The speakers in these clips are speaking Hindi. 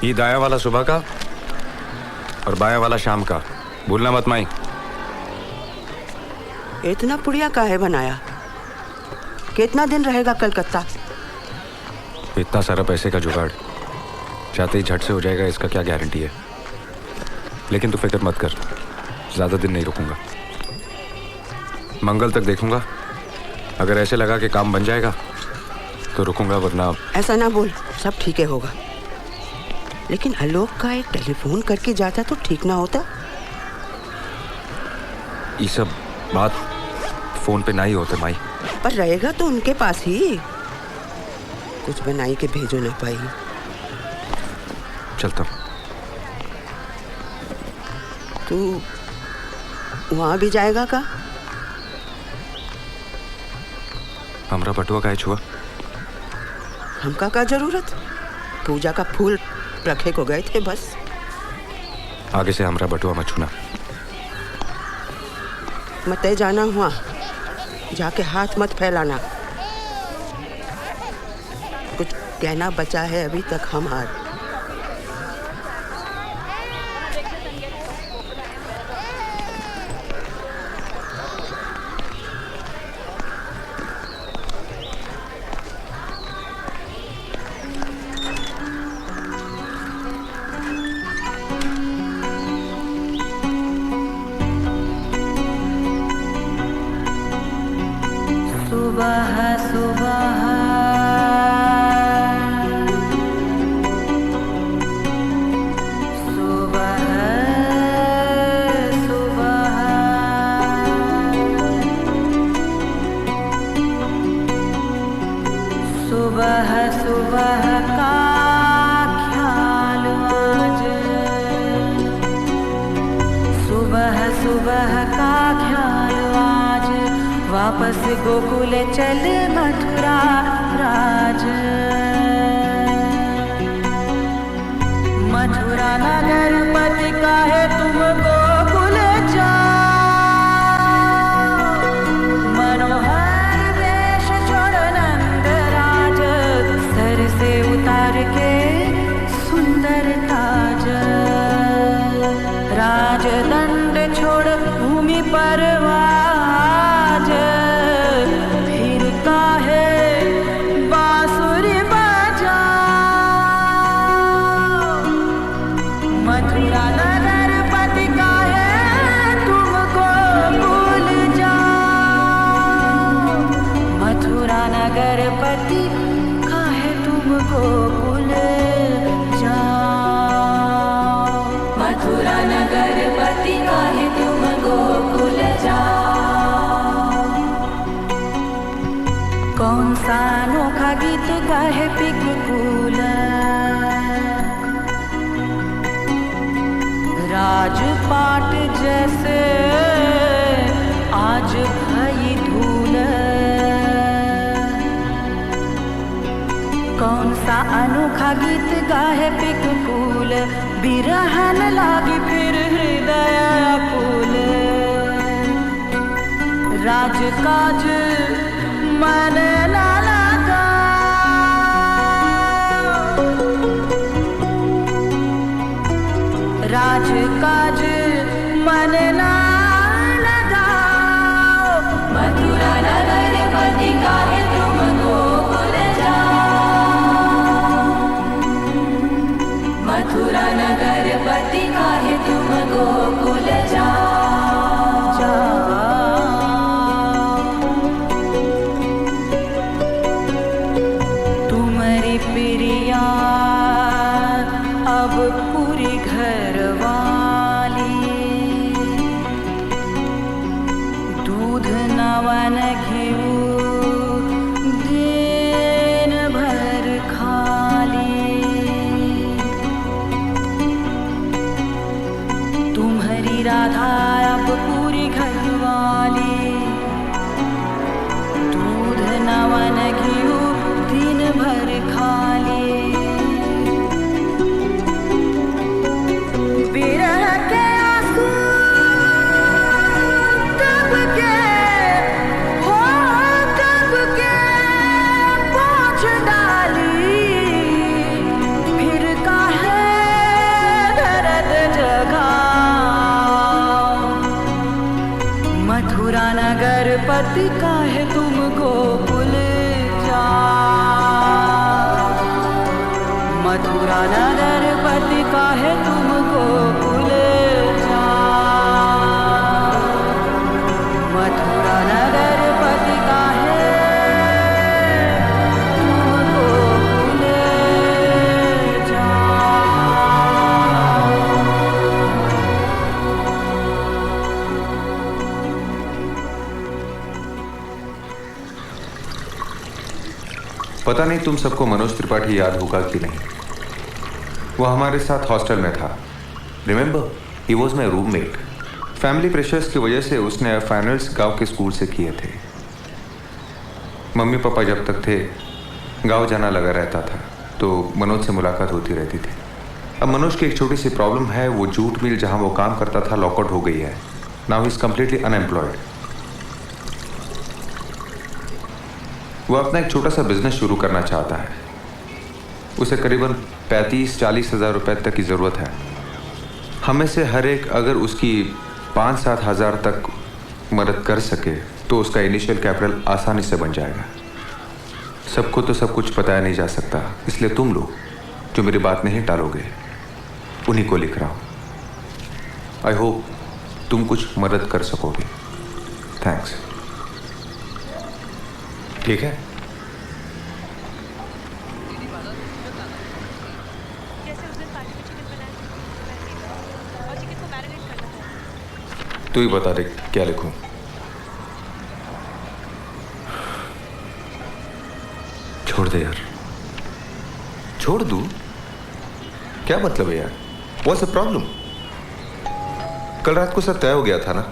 ये दाया वाला सुबह का और बाया वाला शाम का, भूलना मत माई। इतना पुड़िया काहे बनाया? कितना दिन रहेगा कलकत्ता? इतना सारा पैसे का जुगाड़ चाहते ही झट से हो जाएगा, इसका क्या गारंटी है। लेकिन तू फिक्र मत कर, ज्यादा दिन नहीं रुकूंगा, मंगल तक देखूंगा। अगर ऐसे लगा कि काम बन जाएगा तो रुकूंगा, वरना। ऐसा ना बोल, सब ठीक है होगा। लेकिन आलोक का एक टेलीफोन करके जाता तो ठीक ना होता? ये सब बात फोन पे ना ही होते माई। पर रहेगा तो उनके पास ही, कुछ बनाई के भेजो ना पाई। चलता हूँ। तू वहां भी जाएगा का? हमरा बटुआ का छुआ, हमका का जरूरत? पूजा का फूल रखे को गए थे बस। आगे से हमरा बटुआ मत छूना। मत जाना हुआ, जाके हाथ मत फैलाना। कुछ कहना बचा है अभी तक हमार। वापस गोकुल चल मथुरा राज। मथुरा नगर पति काहे तुम गोकुल जाओ। मनोहर वेश छोड़ नंद राज, सर से उतार के सुंदर ताज। राजदंड छोड़ भूमि पर नगरपति काहे तुम गोकुल जाओ। मथुरा नगरपति काहे तुम गोकुल जाओ। कौन सा अनोखा गीत गाहे पिकुल, राजपाट जैसे आज भई धूल। कौन सा अनोखा गीत गाहे पिकुल, बिरहन लागी फिर हृदय आकुल। राजकाज मन ना लगा, राजकाज मन ना लगा। मथुरा नगरपति काहे तुम गोकुल जाओ। मथुरा नगरपति काहे तुम गोकुल जाओ। तुम्हारी प्रिया अब पूरी घर वाली, दूध नवन घिऊ दिन भर खाली। तुम्हारी राधा अब पूरी घर वाली, दूध नवन घिऊ दिन भर खाली। विरह के आंसू तब के होत मथुरा नगर पति का है तुम गोकुल जा, मथुरा नगर पति का है तुम गोकुल जा, मथुरा नगर पति का है तुम गोकुल जा। पता नहीं तुम सबको मनोज त्रिपाठी याद होगा कि नहीं। वो हमारे साथ हॉस्टल में था। Remember, he was my roommate. Family pressures की वजह से उसने फाइनल्स गांव के स्कूल से किए थे। मम्मी पापा जब तक थे गांव जाना लगा रहता था, तो मनोज से मुलाकात होती रहती थी। अब मनोज की एक छोटी सी प्रॉब्लम है। वो जूट मिल जहां वो काम करता था लॉकआउट हो गई है। Now he is completely unemployed. वो अपना एक छोटा सा बिजनेस शुरू करना चाहता है। उसे करीबन 35-40 हज़ार रुपए तक की ज़रूरत है। हमें से हर एक अगर उसकी 5-7 हज़ार तक मदद कर सके तो उसका इनिशियल कैपिटल आसानी से बन जाएगा। सबको तो सब कुछ बताया नहीं जा सकता, इसलिए तुम लोग जो मेरी बात नहीं टालोगे उन्हीं को लिख रहा हूँ। आई होप तुम कुछ मदद कर सकोगे। थैंक्स। ठीक है। तू ही बता दे क्या लिखूं। छोड़ दे यार। छोड़ दूं? क्या मतलब है यार? What's the problem? कल रात को सब तय हो गया था ना।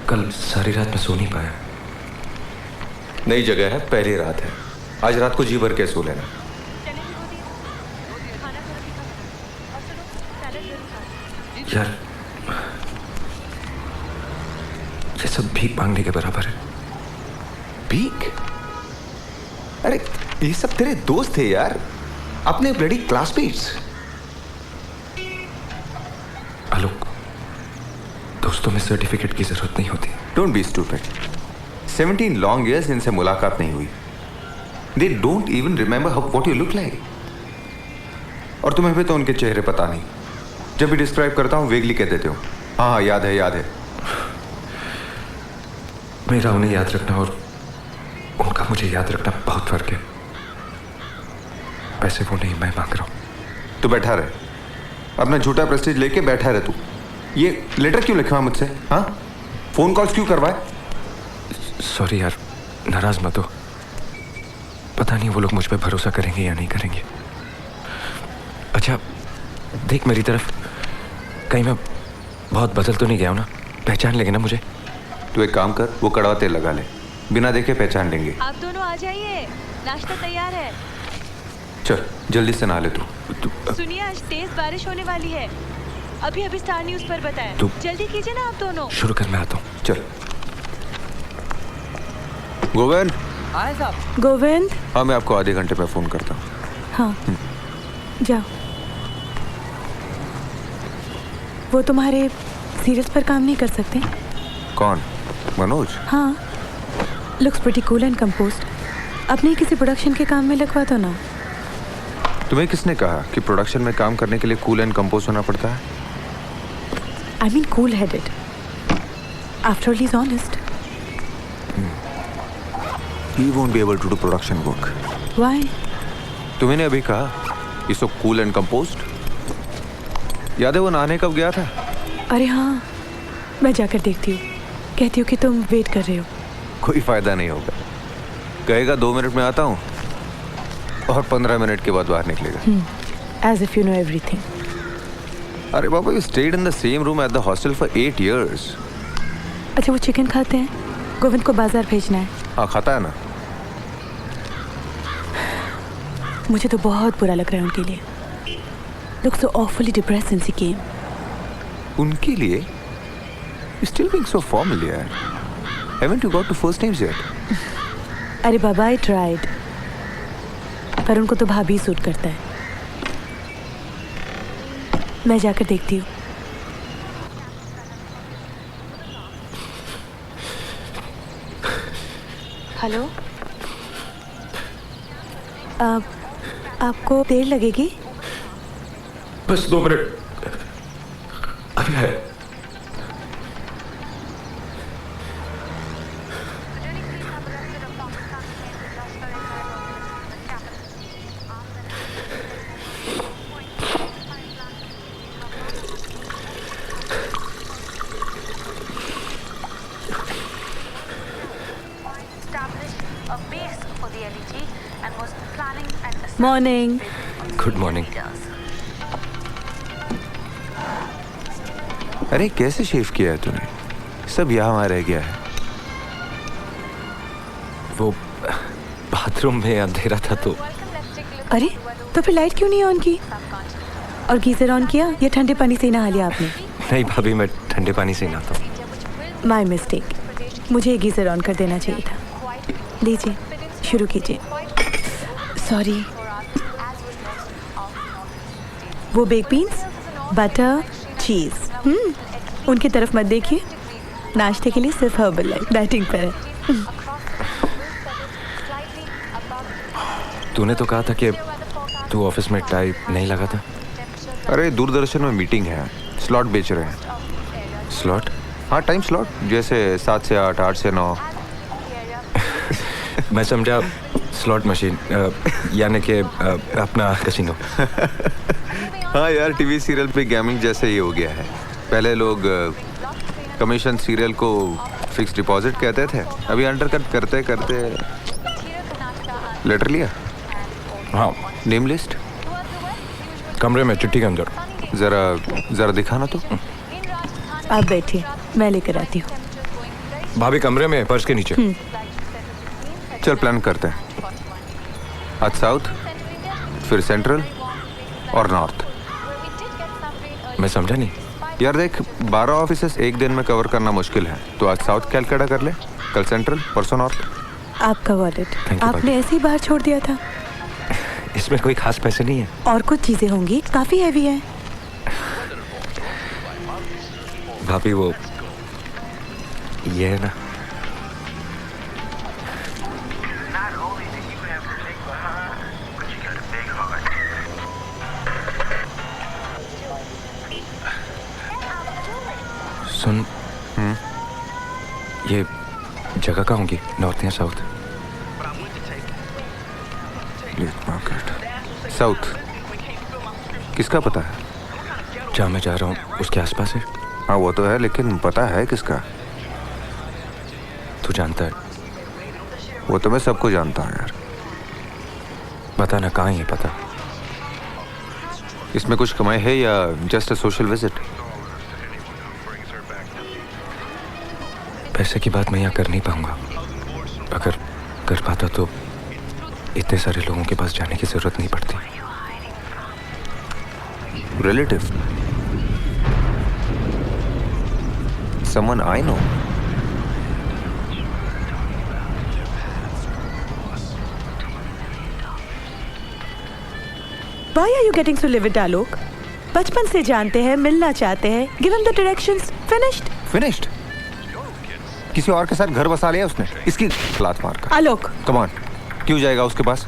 कल सारी रात में सो नहीं पाया। नई जगह है, पहली रात है। आज रात को जी भर के सो लेना। यार ये सब भीख मांगने के बराबर है। भीख? अरे ये सब तेरे दोस्त थे यार, अपने ब्लडी क्लासमेट्स। आलोक, दोस्तों में सर्टिफिकेट की जरूरत नहीं होती। Don't be stupid. 17 long years इनसे मुलाकात नहीं हुई। They don't even remember how what you look like. और तुम्हें भी तो उनके चेहरे पता नहीं। जब भी डिस्क्राइब करता हूँ वेगली कह देते हो। हाँ याद है याद है। मेरा उन्हें याद रखना और उनका मुझे याद रखना बहुत फर्क है। पैसे वो नहीं, मैं मांग रहा हूँ। तू बैठा रहे, अपना झूठा प्रेस्टीज लेके बैठा रहे। तू ये लेटर क्यों लिखवा मुझसे? हाँ, फोन कॉल्स क्यों करवाए? सॉरी यार, नाराज मत हो। पता नहीं वो लोग मुझ पे भरोसा करेंगे या नहीं करेंगे। अच्छा देख मेरी तरफ, कहीं मैं बहुत बदल तो नहीं गया हूं ना? पहचान लेंगे ना मुझे? तू एक काम कर, वो कड़वा तेल लगा ले, बिना देखे पहचान लेंगे। आप दोनों आ जाइए, नाश्ता तैयार है। चल जल्दी से नहा ले तू। सुनिए, आज तेज बारिश होने वाली है। अभी अभी स्टार न्यूज़ पर बताएं। जल्दी कीजिए ना आप दोनों। शुरू कर, मैं आता हूँ। चल। गोविंद। आए साहब। गोविंद। हाँ, मैं आपको आधे घंटे में फोन करता हूँ। हाँ जाओ। वो तुम्हारे सीरियल्स पर काम नहीं कर सकते? कौन? मनोज? हाँ, looks pretty cool and composed. अपने किसी प्रोडक्शन के काम में लगवा दो ना। तुम्हें किसने कहा कि प्रोडक्शन में काम करने के लिए कूल एंड कंपोज होना पड़ता है? I mean cool-headed. After all, he's honest. He won't be able to do production work. Why? तुम्हें अभी कहा ये सो कूल एंड कंपोज्ड। याद है वो नहाने कब गया था? अरे हाँ, मैं जाकर देखती हूँ। कहती हूँ कि तुम वेट कर रहे हो। कोई फायदा नहीं होगा। कहेगा 2 मिनट में आता हूँ और 15 मिनट के बाद बाहर निकलेगा। As if you know everything. अरे बाबा, you stayed in the same room at the hostel for 8 years. अच्छा वो चिकन खाते हैं? गोविंद को बाजार भेजना है। हाँ खाता है ना। मुझे तो बहुत बुरा लग रहा है उनके लिए। Look so awfully depressed since he came. उनके लिए? You still being so formal यार। Haven't you got to first names yet? अरे बाबा, I tried. पर उनको तो भाभी सूट करता है। मैं जाकर देखती हूँ। हेलो, आपको देर लगेगी? बस 2 मिनट अभी है। मॉर्निंग। Good morning. अरे कैसे शेव किया है तूने? सब यहाँ रह गया है। वो बाथरूम में अंधेरा था तो। अरे तो फिर लाइट क्यों नहीं ऑन की? और गीजर ऑन किया या ठंडे पानी से नहा लिया आपने? नहीं भाभी, मैं ठंडे पानी से नहाता हूँ। माय मिस्टेक, मुझे गीजर ऑन कर देना चाहिए था। लीजिए, शुरू कीजिए। सॉरी। वो बेक बीन्स, बटर, चीज। उनकी तरफ मत देखिए। नाश्ते के लिए सिर्फ हर्बल लाइफ डाइटिंग पर है। तूने तो कहा था कि तू ऑफिस में टाई नहीं लगा था। अरे दूरदर्शन में मीटिंग है, स्लॉट बेच रहे हैं। स्लॉट? हाँ, टाइम स्लॉट, जैसे 7 से 8, 8 से 9। मैं समझा स्लॉट मशीन, यानी कि अपना कसिनो। हाँ यार, टीवी सीरियल पे गेमिंग जैसे ही हो गया है। पहले लोग कमीशन सीरियल को फिक्स डिपॉजिट कहते थे, अभी अंडरकट करते करते। लेटर लिया? हाँ। Name list? कमरे में चिट्ठी के अंदर। जरा दिखाना तो। आप बैठिए, मैं लेकर आती हूँ। भाभी कमरे में पर्स के नीचे। चल प्लान करते हैं। आज साउथ, फिर सेंट्रल और नॉर्थ। मैं समझा नहीं। यार देख, 12 ऑफिसेस एक दिन में कवर करना मुश्किल है, तो आज साउथ कैलकाटा कर ले, कल सेंट्रल, परसों नॉर्थ। आपका वॉलेट Thank you, आपने ऐसे ही बाहर छोड़ दिया था। इसमें कोई खास पैसे नहीं है। और कुछ चीजें होंगी, काफी हैवी है। भाभी वो ये है ना। सुन, ये जगह कहाँ होगी, नॉर्थ या साउथ? साउथ। किसका पता है? जहाँ मैं जा रहा हूँ उसके आसपास है। हाँ वो तो है, लेकिन पता है किसका? तू जानता है? वो तो मैं सबको जानता हूँ यार। बता ना, कहाँ है ये पता? इसमें कुछ कमाई है या जस्ट अ सोशल विजिट? पैसे की बात मैं यहाँ कर नहीं पाऊंगा। अगर कर पाता तो इतने सारे लोगों के पास जाने की जरूरत नहीं पड़ती। Relative? Someone I know? Why are you getting so livid, आलोक? बचपन से जानते हैं, मिलना चाहते हैं। Give him the directions. Finished? Finished? किसी और के साथ घर बसा लिया उसने, इसकी लात मार कर। आलोक, कम ऑन, क्यों जाएगा उसके पास?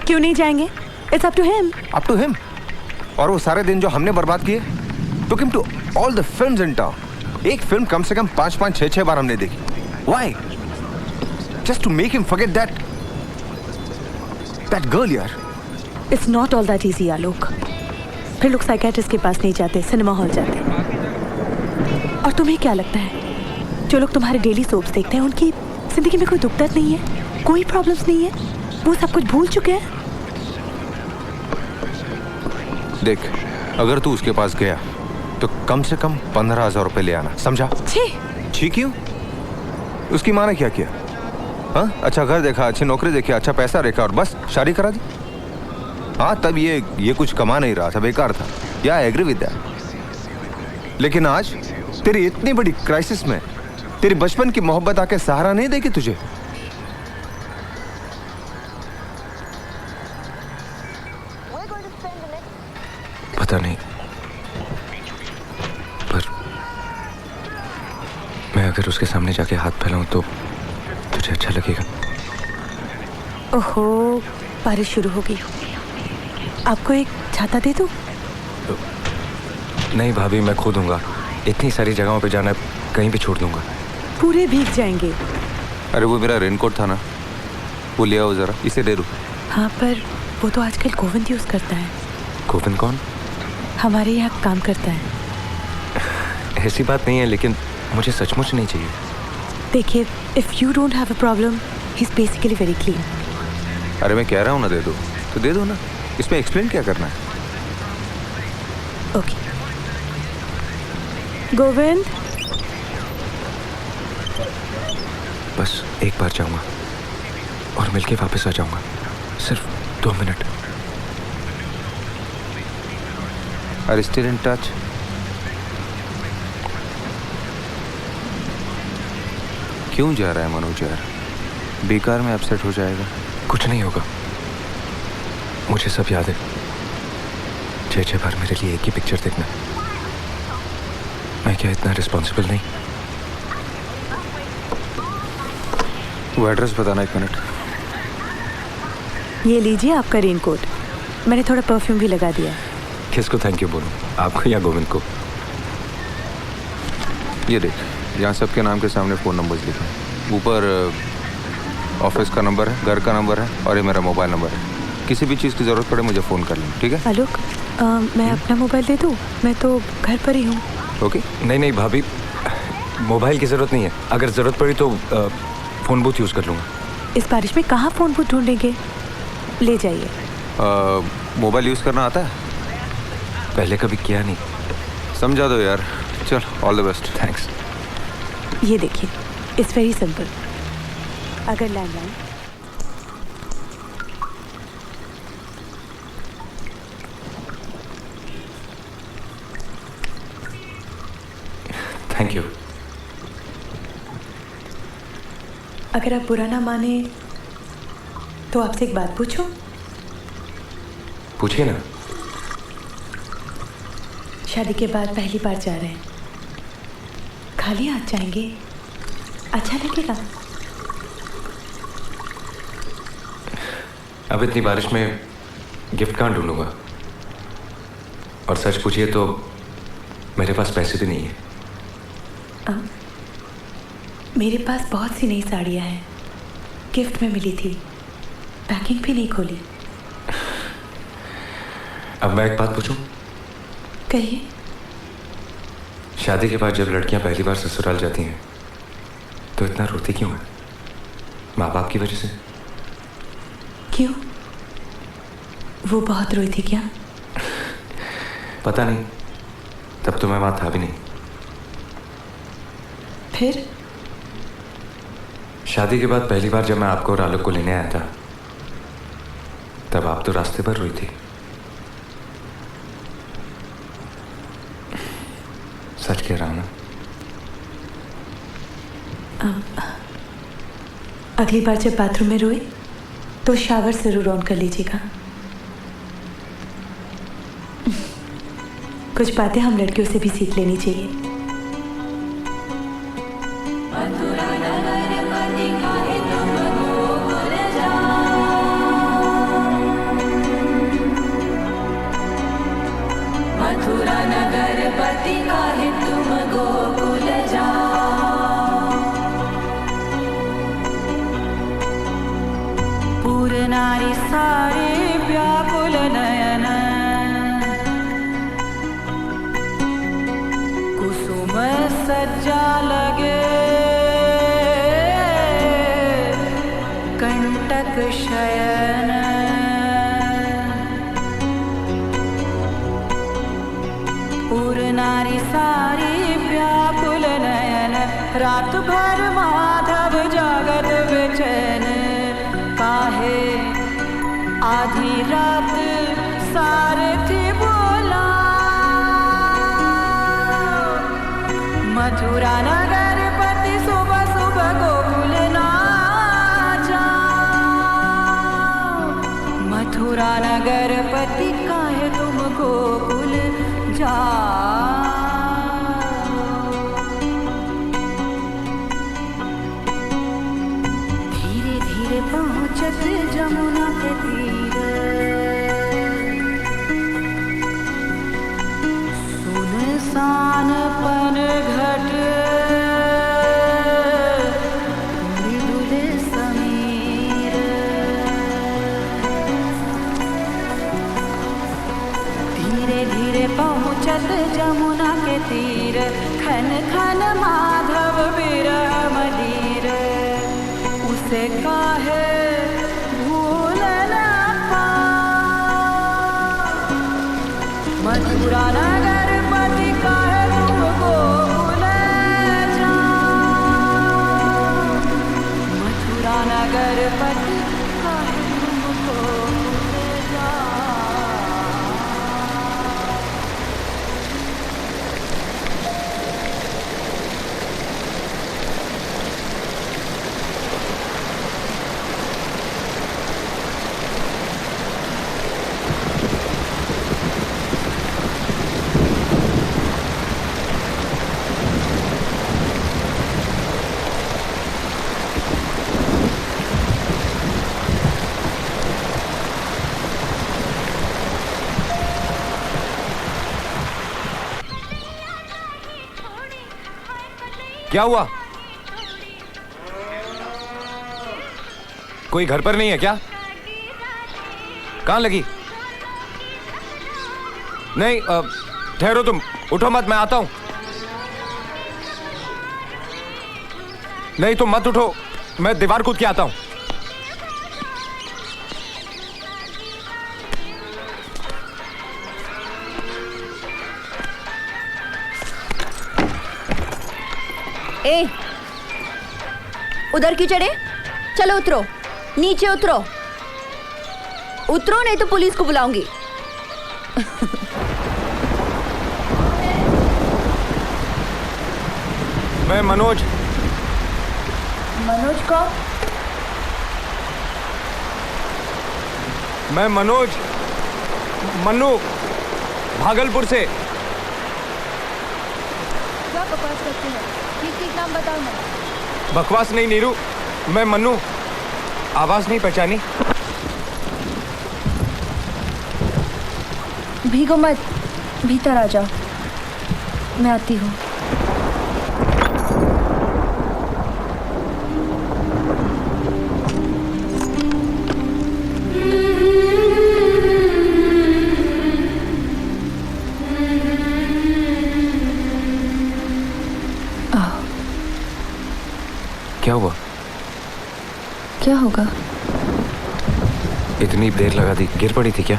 क्यों नहीं जाएंगे? It's up to him. Up to him. और वो सारे दिन जो हमने बर्बाद किए, took him to all the films in town. एक फिल्म कम से कम 5-5, 6-6 बार हमने देखी। Why? Just to make him forget that girl यार। It's not all that easy, आलोक। फिर लोग साइकियाट्रिस्ट के पास नहीं जाते, सिनेमा हॉल जाते। और तुम्हें क्या लगता है, जो लोग तुम्हारे डेली सोप्स देखते हैं उनकी जिंदगी में कोई दुख दर्द नहीं है, कोई प्रॉब्लम्स नहीं है, वो सब कुछ भूल चुके हैं? देख, अगर तू उसके पास गया तो कम से कम 15,000 रुपए ले आना, समझा? छी क्यों? उसकी माँ ने क्या किया? हाँ, अच्छा घर देखा, अच्छी नौकरी देखी, अच्छा पैसा देखा और बस शादी करा दी। हाँ, तब ये कुछ कमा नहीं रहा था, बेकार था। या एग्री विद दैट। लेकिन आज तेरी इतनी बड़ी क्राइसिस में तेरी बचपन की मोहब्बत आके सहारा नहीं देगी तुझे? पता नहीं, पर मैं अगर उसके सामने जाके हाथ फैलाऊं तो तुझे अच्छा लगेगा? ओहो, बारिश शुरू हो गई। आपको एक छाता दे दूं? नहीं भाभी, मैं खो दूंगा। इतनी सारी जगहों पे जाना है, कहीं भी छोड़ दूंगा। पूरे भीग जाएंगे। अरे वो मेरा रेनकोट था ना, वो ले आओ जरा, इसे दे दो। हाँ, पर वो तो आजकल गोविंद यूज करता है। गोविंद कौन? हमारे यहाँ काम करता है। ऐसी बात नहीं है, लेकिन मुझे सचमुच नहीं चाहिए। देखिए, if you don't have a problem, he is basically very clean. अरे मैं कह रहा हूँ ना दे दो, तो दे दो ना, इसमें एक्सप्लेन क्या करना है? ओके गोविंद, बस एक बार जाऊंगा और मिलके वापस आ जाऊंगा, सिर्फ 2 minute. Are you still in touch? क्यों जा रहा है मनोज यार? बेकार में अपसेट हो जाएगा। कुछ नहीं होगा, मुझे सब याद है। 6 बार मेरे लिए एक ही पिक्चर देखना। मैं क्या इतना रिस्पॉन्सिबल नहीं? वो एड्रेस बताना, 1 मिनट। ये लीजिए आपका रेनकोट। मैंने थोड़ा परफ्यूम भी लगा दिया है। किसको थैंक यू बोलूं, आपको या गोविंद को? ये देख, यहाँ सबके नाम के सामने फ़ोन नंबर्स लिखे हैं। ऊपर ऑफिस का नंबर है, घर का नंबर है, और ये मेरा मोबाइल नंबर है। किसी भी चीज़ की ज़रूरत पड़े मुझे फ़ोन कर लेना, ठीक है? आलोक, मैं अपना मोबाइल दे दूँ? मैं तो घर पर ही हूँ। ओके। नहीं नहीं भाभी, मोबाइल की ज़रूरत नहीं है। अगर ज़रूरत पड़ी तो फ़ोन बूथ यूज़ कर लूँगा। इस बारिश में कहाँ फ़ोन बूथ ढूंढेंगे? ले जाइए। मोबाइल यूज़ करना आता है? पहले कभी किया नहीं। समझा दो यार। चल, ऑल द बेस्ट। थैंक्स। ये देखिए, इट्स वेरी सिंपल। अगर लैंडलाइन थैंक यू। अगर आप बुरा ना माने तो आपसे एक बात पूछूं? पूछिए ना। शादी के बाद पहली बार जा रहे हैं, खाली हाथ जाएंगे, अच्छा लगेगा? अब इतनी बारिश में गिफ्ट कहाँ ढूंढूंगा? और सच पूछिए तो मेरे पास पैसे भी नहीं है। मेरे पास बहुत सी नई साड़ियाँ हैं, गिफ्ट में मिली थी, पैकिंग भी नहीं खोली। अब मैं एक बात पूछूं? कहिए। शादी के बाद जब लड़कियां पहली बार ससुराल जाती हैं तो इतना रोती क्यों है? माँ बाप की वजह से? क्यों? वो बहुत रोई थी क्या? पता नहीं, तब तो मैं वहां था भी नहीं। फिर? शादी के बाद पहली बार जब मैं आपको और आलोक को लेने आया था, तब आप तो रास्ते पर रोई थी। सच कह रहा हूं ना? अगली बार जब बाथरूम में रोए तो शावर जरूर ऑन कर लीजिएगा। कुछ बातें हम लड़कियों से भी सीख लेनी चाहिए। मथुरा नगर पति काहे तुम गोकुल जाओ। पूर नारी सारे व्याकुल नयन, कुसुम सज्जा लगे कंटक शयन। पूर नारी सारी व्याकुल नयन, रात भर माधव जागत बेचैन। काहे आधी रात सारथी बोला, मथुरा नगर पति सुबह सुबह गोकुल ना जाओ। मथुरा नगर पति काहे तुम गोकुल धीरे धीरे पहुँचत जमुना के तीर, सुनसान पन घट मृदुल समीर, धीरे धीरे पहुँचत जमुना के तीर, खन खन माधव विरह मदीर, उसे काहे भूल न पाऊं, मथुरा नगर पति काहे तुमको भूल जाऊं, मथुरा नगर पति काहे तुमको भूल जाऊं। क्या हुआ? कोई घर पर नहीं है क्या? कहाँ लगी? नहीं, ठहरो तुम, उठो मत, मैं आता हूं। नहीं तुम मत उठो, मैं दीवार कूद के आता हूं। ए, उधर क्यों चढ़े? चलो उतरो, नीचे उतरो, उतरो नहीं तो पुलिस को बुलाऊंगी। मैं मनोज। मनोज कौन? मैं मनोज, मन्नू, भागलपुर से। क्या बकवास करते हैं? ठीक नाम बताओ ना। बकवास नहीं नीरू, मैं मन्नू। आवाज नहीं पहचानी? भीगो मत, भीतर आ जाओ, मैं आती हूँ। क्या हुआ? क्या होगा? इतनी देर लगा दी, गिर पड़ी थी क्या?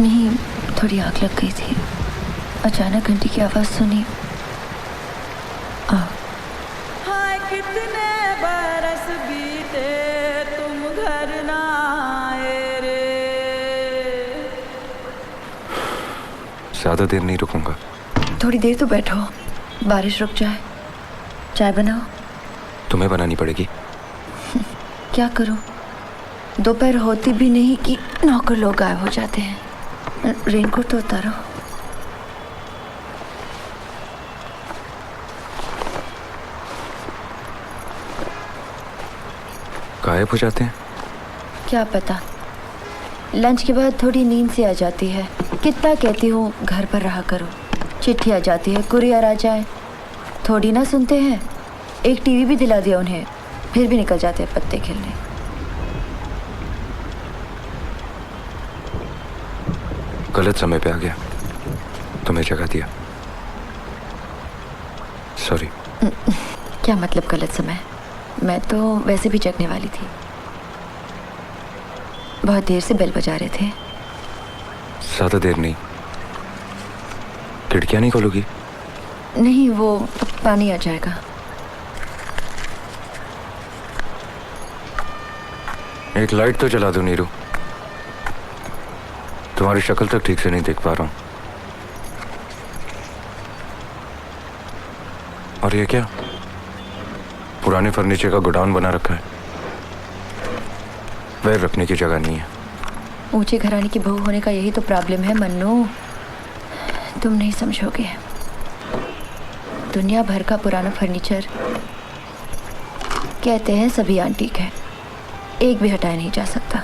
नहीं, थोड़ी आग लग गई थी, अचानक घंटी की आवाज सुनी। हाय कितने बरस बीते तुम घर ना आए रे। ज्यादा देर नहीं रुकूंगा। थोड़ी देर तो बैठो, बारिश रुक जाए। चाय बनाओ। तुम्हें बनानी पड़ेगी। क्या करूं? दोपहर होती भी नहीं कि नौकर लोग गायब हो जाते हैं। रेनकोट तो उतारो। गायब हो जाते हैं? क्या पता, लंच के बाद थोड़ी नींद से आ जाती है। कितना कहती हूँ घर पर रहा करो, चिट्ठी आ जाती है, कुरियर आ जाए, थोड़ी ना सुनते हैं। एक टीवी भी दिला दिया उन्हें, फिर भी निकल जाते हैं पत्ते खेलने। गलत समय पे आ गया, तुम्हें जगा दिया, सॉरी। क्या मतलब गलत समय? मैं तो वैसे भी जगने वाली थी। बहुत देर से बेल बजा रहे थे। ज्यादा देर नहीं। खिड़कियां नहीं खोलोगी? नहीं, वो पानी आ जाएगा। एक लाइट तो जला दो नीरू, तुम्हारी शक्ल तक ठीक से नहीं देख पा रहा हूं। और ये क्या? पुराने फर्नीचर का गोडाउन बना रखा है, पैर रखने की जगह नहीं है। ऊंचे घराने की बहू होने का यही तो प्रॉब्लम है मन्नू। तुम नहीं समझोगे। दुनिया भर का पुराना फर्नीचर कहते हैं सभी एंटीक है, एक भी हटाया नहीं जा सकता।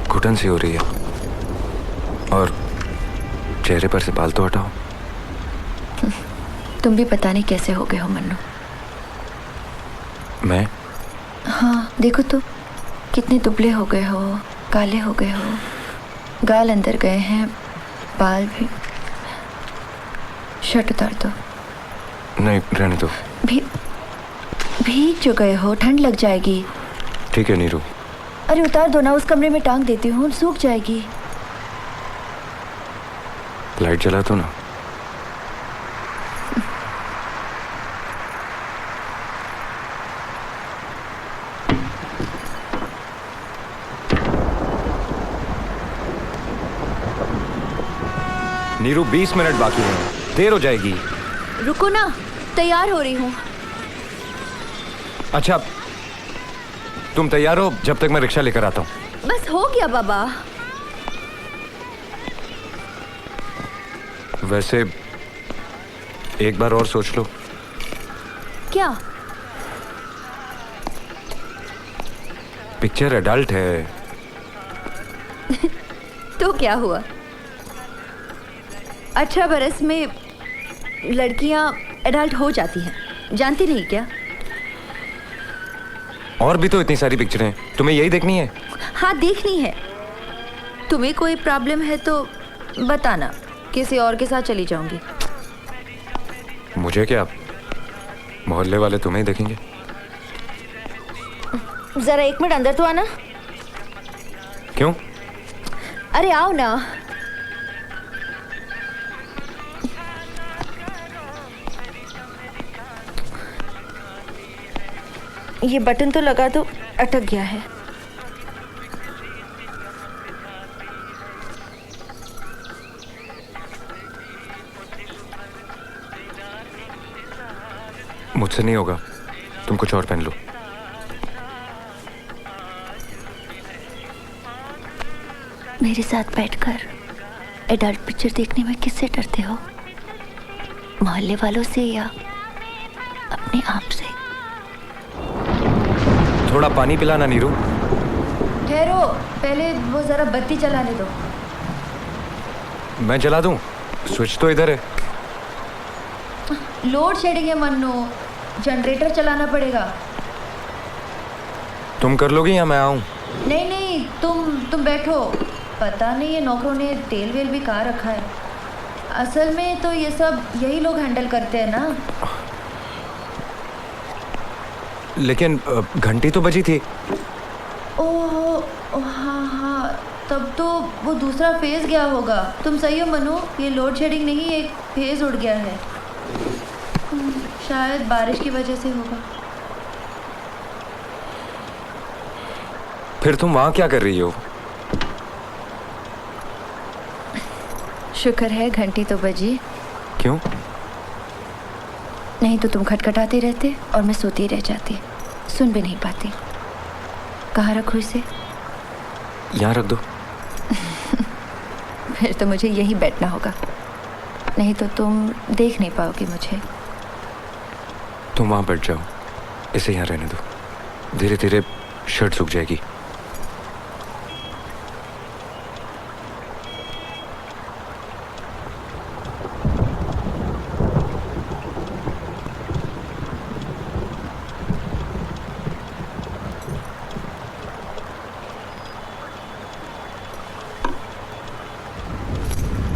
घुटन सी हो रही है और चेहरे पर से बाल तो हटाओ। तुम भी पता नहीं कैसे हो गए हो मन्नू। मैं? हाँ देखो तो कितने दुबले हो गए हो, काले हो गए हो, गाल अंदर गए हैं, बाल भी। शर्ट उतार दो। नहीं रहने दो। भीग जो गए हो, ठंड लग जाएगी। ठीक है नीरू। अरे उतार दो ना, उस कमरे में टांग देती हूँ, सूख जाएगी। लाइट जला दो ना। नीरू 20 मिनट बाकी हैं, देर हो जाएगी। रुको ना, तैयार हो रही हूँ। अच्छा तुम तैयार हो जब तक मैं रिक्शा लेकर आता हूँ। बस हो गया बाबा। वैसे एक बार और सोच लो। क्या? पिक्चर एडल्ट है। तो क्या हुआ? 18 बरस में लड़कियां एडल्ट हो जाती हैं, जानती नहीं क्या? और भी तो इतनी सारी पिक्चरें हैं, तुम्हें यही देखनी है? हाँ देखनी है। तुम्हें कोई प्रॉब्लम है तो बताना, किसी और के साथ चली जाऊंगी। मुझे क्या, मोहल्ले वाले तुम्हें ही देखेंगे। जरा 1 मिनट अंदर तो आना। क्यों? अरे आओ ना। ये बटन तो लगा दो, अटक गया है। मुझसे नहीं होगा, तुम कुछ और पहन लो। मेरे साथ बैठकर एडल्ट पिक्चर देखने में किससे डरते हो? मोहल्ले वालों से या अपने आप से? थोड़ा पानी पिलाना नीरू। ठहरो, पहले वो जरा बत्ती जलाने दो। मैं जला दूं? स्विच तो इधर है। लोड शेडिंग है मन्नू, जनरेटर चलाना पड़ेगा। तुम कर लोगी या मैं आऊं? नहीं नहीं, तुम बैठो। पता नहीं ये नौकरों ने तेल वेल भी कहाँ रखा है। असल में तो ये सब यही लोग हैंडल करते हैं ना। लेकिन घंटी तो बजी थी। ओह हाँ हाँ, तब तो वो दूसरा फेज गया होगा। तुम सही हो मनु, ये लोड शेडिंग नहीं, एक फेज उड़ गया है। शायद बारिश की वजह से होगा। फिर तुम वहां क्या कर रही हो? शुक्र है घंटी तो बजी। क्यों? नहीं तो तुम खटखटाते रहते और मैं सोती रह जाती, सुन भी नहीं पाती। कहाँ रखूँ इसे? यहाँ रख दो। फिर तो मुझे यहीं बैठना होगा, नहीं तो तुम देख नहीं पाओगे मुझे। तुम वहां बैठ जाओ, इसे यहाँ रहने दो। धीरे धीरे शर्ट सूख जाएगी।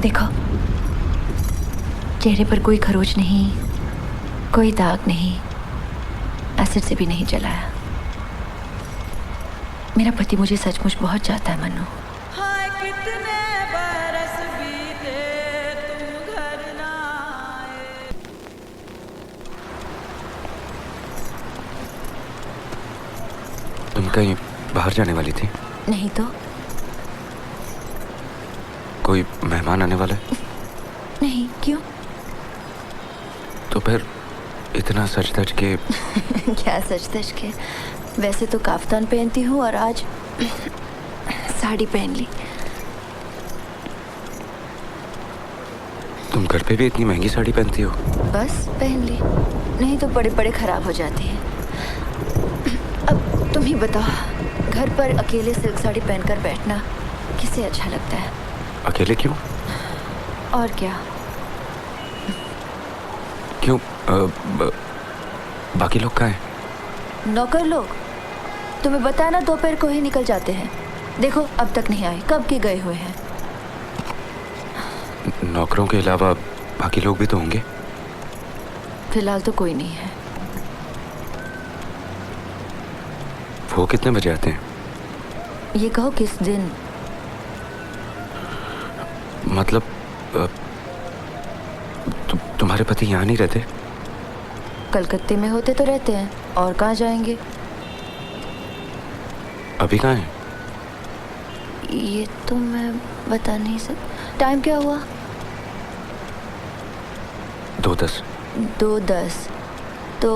देखो, चेहरे पर कोई खरोच नहीं, कोई दाग नहीं, एसिड से भी नहीं जलाया। मेरा पति मुझे सचमुच बहुत चाहता है मन्नू। हाय कितने बरस बीते तुम घर ना आए। तुम कहीं बाहर जाने वाली थी? नहीं तो। कोई मेहमान आने वाला है? नहीं, क्यों? तो फिर इतना सच धज के? क्या सच धज के? वैसे तो काफ्तान पहनती हूँ और आज साड़ी पहन ली। तुम घर पे भी इतनी महंगी साड़ी पहनती हो? बस पहन ली, नहीं तो बड़े बड़े खराब हो जाती हैं। अब तुम ही बताओ, घर पर अकेले सिल्क साड़ी पहनकर बैठना किसे अच्छा लगता है? अकेले क्यों? और क्या? क्यों? बाकी लोग कहाँ हैं? नौकर लोग तुम्हें बताया ना, दोपहर को ही निकल जाते हैं। देखो अब तक नहीं आए, कब के गए हुए हैं। नौकरों के अलावा बाकी लोग भी तो होंगे। फिलहाल तो कोई नहीं है। वो कितने बजे आते हैं? ये कहो किस दिन? मतलब तुम्हारे पति यहाँ नहीं रहते? कलकत्ते में होते तो रहते हैं, और कहाँ जाएंगे? अभी कहाँ हैं? ये तो मैं बता नहीं सकती। टाइम क्या हुआ? 2:10। 2:10 तो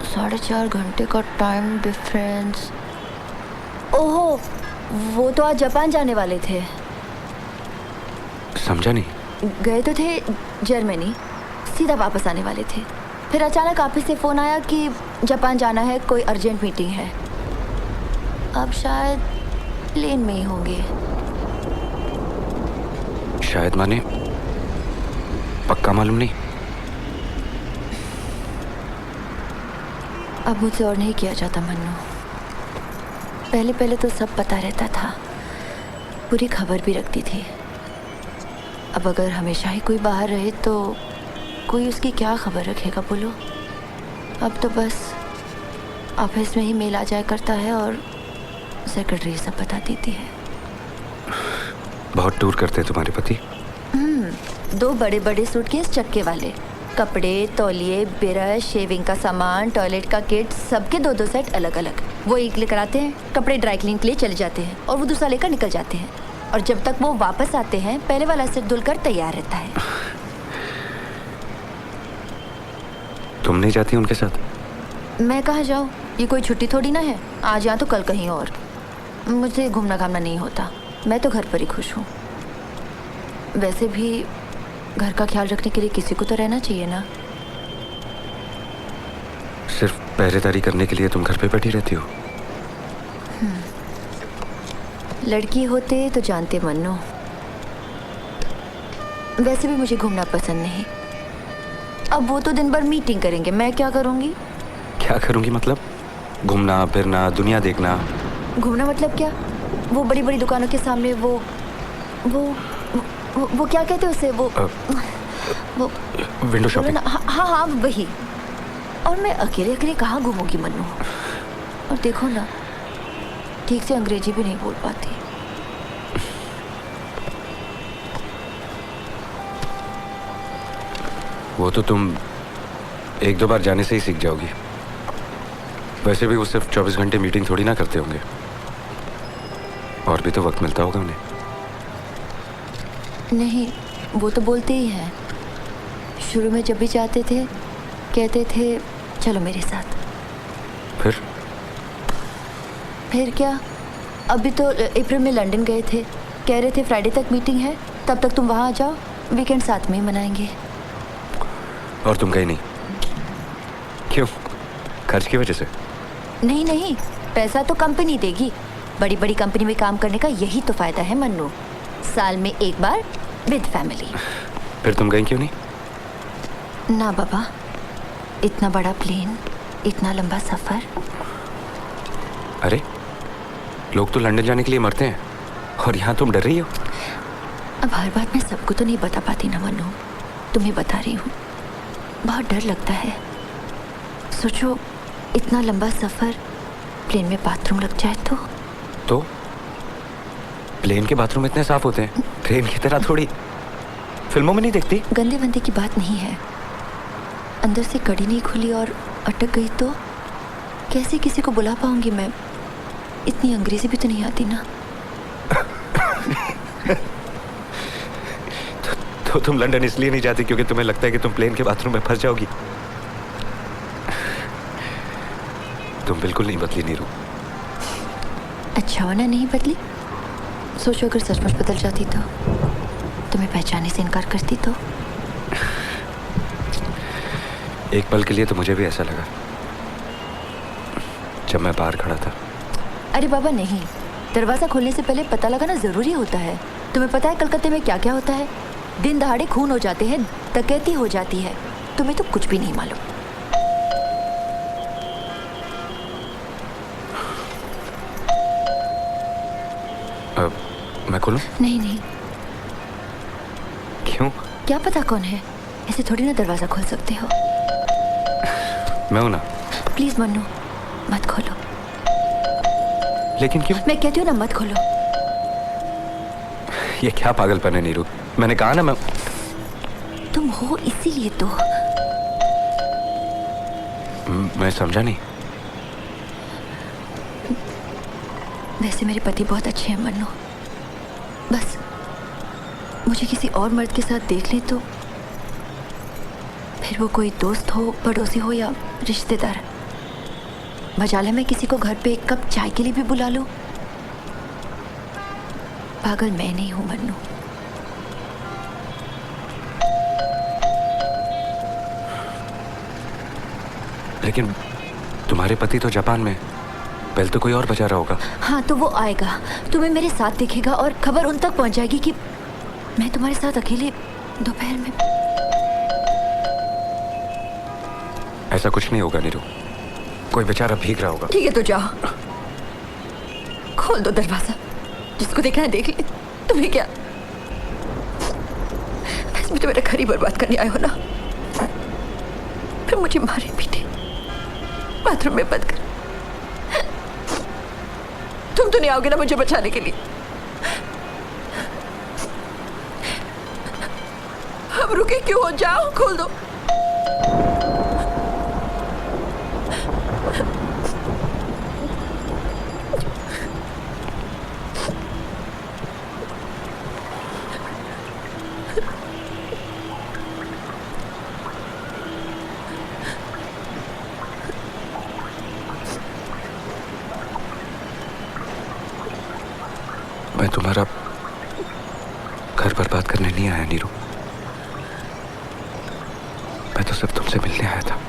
4.5 घंटे का टाइम डिफरेंस। ओहो, वो तो आज जापान जाने वाले थे। समझा नहीं। गए तो थे जर्मनी, सीधा वापस आने वाले थे। फिर अचानक ऑफिस से फ़ोन आया कि जापान जाना है, कोई अर्जेंट मीटिंग है। अब शायद प्लेन में ही होंगे। शायद माने पक्का मालूम नहीं। अब मुझसे और नहीं किया जाता मन्नू। पहले पहले तो सब पता रहता था, पूरी खबर भी रखती थी। अब अगर हमेशा ही कोई बाहर रहे तो कोई उसकी क्या खबर रखेगा बोलो? अब तो बस ऑफिस में ही मेल आ जाया करता है और सेक्रेटरी सब बता देती है। बहुत टूर करते हैं तुम्हारे पति? 2 बड़े बड़े सूटकेस चक्के वाले, कपड़े, तौलिए, ब्रश, शेविंग का सामान, टॉयलेट का किट, सबके 2-2 सेट अलग अलग। वो एक लेकर आते हैं, कपड़े ड्राई क्लीन के लिए चले जाते हैं और वो दूसरा लेकर निकल जाते हैं। और जब तक वो वापस आते हैं पहले वाला सेट धुलकर तैयार रहता है। तुम नहीं जाती उनके साथ? मैं कहाँ जाऊँ? ये कोई छुट्टी थोड़ी ना है, आज यहाँ तो कल कहीं और। मुझे घूमना घामना नहीं होता, मैं तो घर पर ही खुश हूँ। वैसे भी घर का ख्याल रखने के लिए किसी को तो रहना चाहिए ना। सिर्फ पहरेदारी करने के लिए तुम घर पे बैठी रहती हो? लड़की होते तो जानते मन्नू। वैसे भी मुझे घूमना पसंद नहीं। अब वो तो दिन भर मीटिंग करेंगे, मैं क्या करूँगी? क्या करूँगी मतलब? घूमना फिरना, दुनिया देखना। घूमना मतलब क्या? वो बड़ी बड़ी दुकानों के सामने वो क्या कहते हैं उसे? वो विंडो शॉपिंग। हाँ हाँ वही। और मैं अकेले अकेले कहाँ घूमूंगी मन्नू? और देखो ना, ठीक से अंग्रेजी भी नहीं बोल पाती। वो तो तुम 1-2 बार जाने से ही सीख जाओगी। वैसे भी वो सिर्फ 24 घंटे मीटिंग थोड़ी ना करते होंगे, और भी तो वक्त मिलता होगा उन्हें। नहीं, वो तो बोलते ही हैं। शुरू में जब भी जाते थे कहते थे चलो मेरे साथ। फिर क्या? अभी तो अप्रैल में लंदन गए थे, कह रहे थे फ्राइडे तक मीटिंग है, तब तक तुम वहाँ आ जाओ, वीकेंड साथ में ही मनाएंगे। और तुम गई नहीं? क्यों? खर्च की वजह से? नहीं नहीं, पैसा तो कंपनी देगी। बड़ी बड़ी कंपनी में काम करने का यही तो फायदा है मन्नू, साल में एक बार विद फैमिली। फिर तुम गई क्यों नहीं? ना बाबा, इतना बड़ा प्लेन, इतना लंबा सफर। अरे लोग तो लंदन जाने के लिए मरते हैं, और यहाँ तुम डर रही हो? अब हर बात मैं सबको तो नहीं बता पाती ना मन्नू, तुम्हें बता रही हूँ। बहुत डर लगता है। सोचो, इतना लंबा सफर, प्लेन में बाथरूम लग जाए तो प्लेन के बाथरूम इतने साफ होते हैं, ट्रेन की तरह थोड़ी। फिल्मों में नहीं देखती? गंदे वंदे की बात नहीं है, अंदर से कड़ी नहीं खुली और अटक गई तो कैसे किसी को बुला पाऊंगी मैं? इतनी अंग्रेजी भी तो नहीं आती ना। तो तुम लंदन इसलिए नहीं जाती क्योंकि तुम्हें लगता है कि तुम प्लेन के बाथरूम में फंस जाओगी? तुम बिल्कुल नहीं बदली नीरू। अच्छा होना नहीं बदली? सोचो अगर सचमुच बदल जाती तो तुम्हें पहचानने से इनकार करती तो। एक पल के लिए तो मुझे भी ऐसा लगा जब मैं बाहर खड़ा था। अरे बाबा नहीं, दरवाजा खोलने से पहले पता लगाना जरूरी होता है। तुम्हें पता है कलकत्ते में क्या क्या होता है? दिन दहाड़े खून हो जाते हैं, डकैती हो जाती है। तुम्हें तो कुछ भी नहीं मालूम। मैं खोलूं? नहीं नहीं, क्यों? क्या पता कौन है, ऐसे थोड़ी ना दरवाजा खोल सकते हो। मैं हूं ना। प्लीज मन्नू, मत खोलो। लेकिन क्यों? मैं कहती हूँ ना, मत खोलो। ये क्या पागलपन है नीरू? मैंने कहा ना मैं। तुम हो इसीलिए तो। मैं समझा नहीं। वैसे मेरे पति बहुत अच्छे हैं मन्नू, बस मुझे किसी और मर्द के साथ देख ले तो, फिर वो कोई दोस्त हो, पड़ोसी हो या रिश्तेदार, मजाल है मैं किसी को घर पे एक कप चाय के लिए भी बुला लूं। पागल मैं नहीं हूं मन्नू। लेकिन तुम्हारे पति तो जापान में, पहले तो कोई और बचा रहा होगा। हाँ तो वो आएगा, तुम्हें मेरे साथ देखेगा और खबर उन तक पहुंच जाएगी कि मैं तुम्हारे साथ अकेले दोपहर में। ऐसा कुछ नहीं होगा नीरू, कोई बेचारा भीग रहा होगा। ठीक है तो जाओ, खोल दो दरवाजा, जिसको देखना है देख ले। तुम्हें क्या, इसमें तो मेरा घर ही बर्बाद करने आए हो ना, फिर मुझे मारे पीटे, बाथरूम में बंद कर। तुम तो नहीं आओगे ना मुझे बचाने के लिए? अब रुके क्यों हो? जाओ, खोल दो। मैं तुम्हारा घर बर्बाद करने नहीं आया नीरू, मैं तो सिर्फ तुमसे मिलने आया था।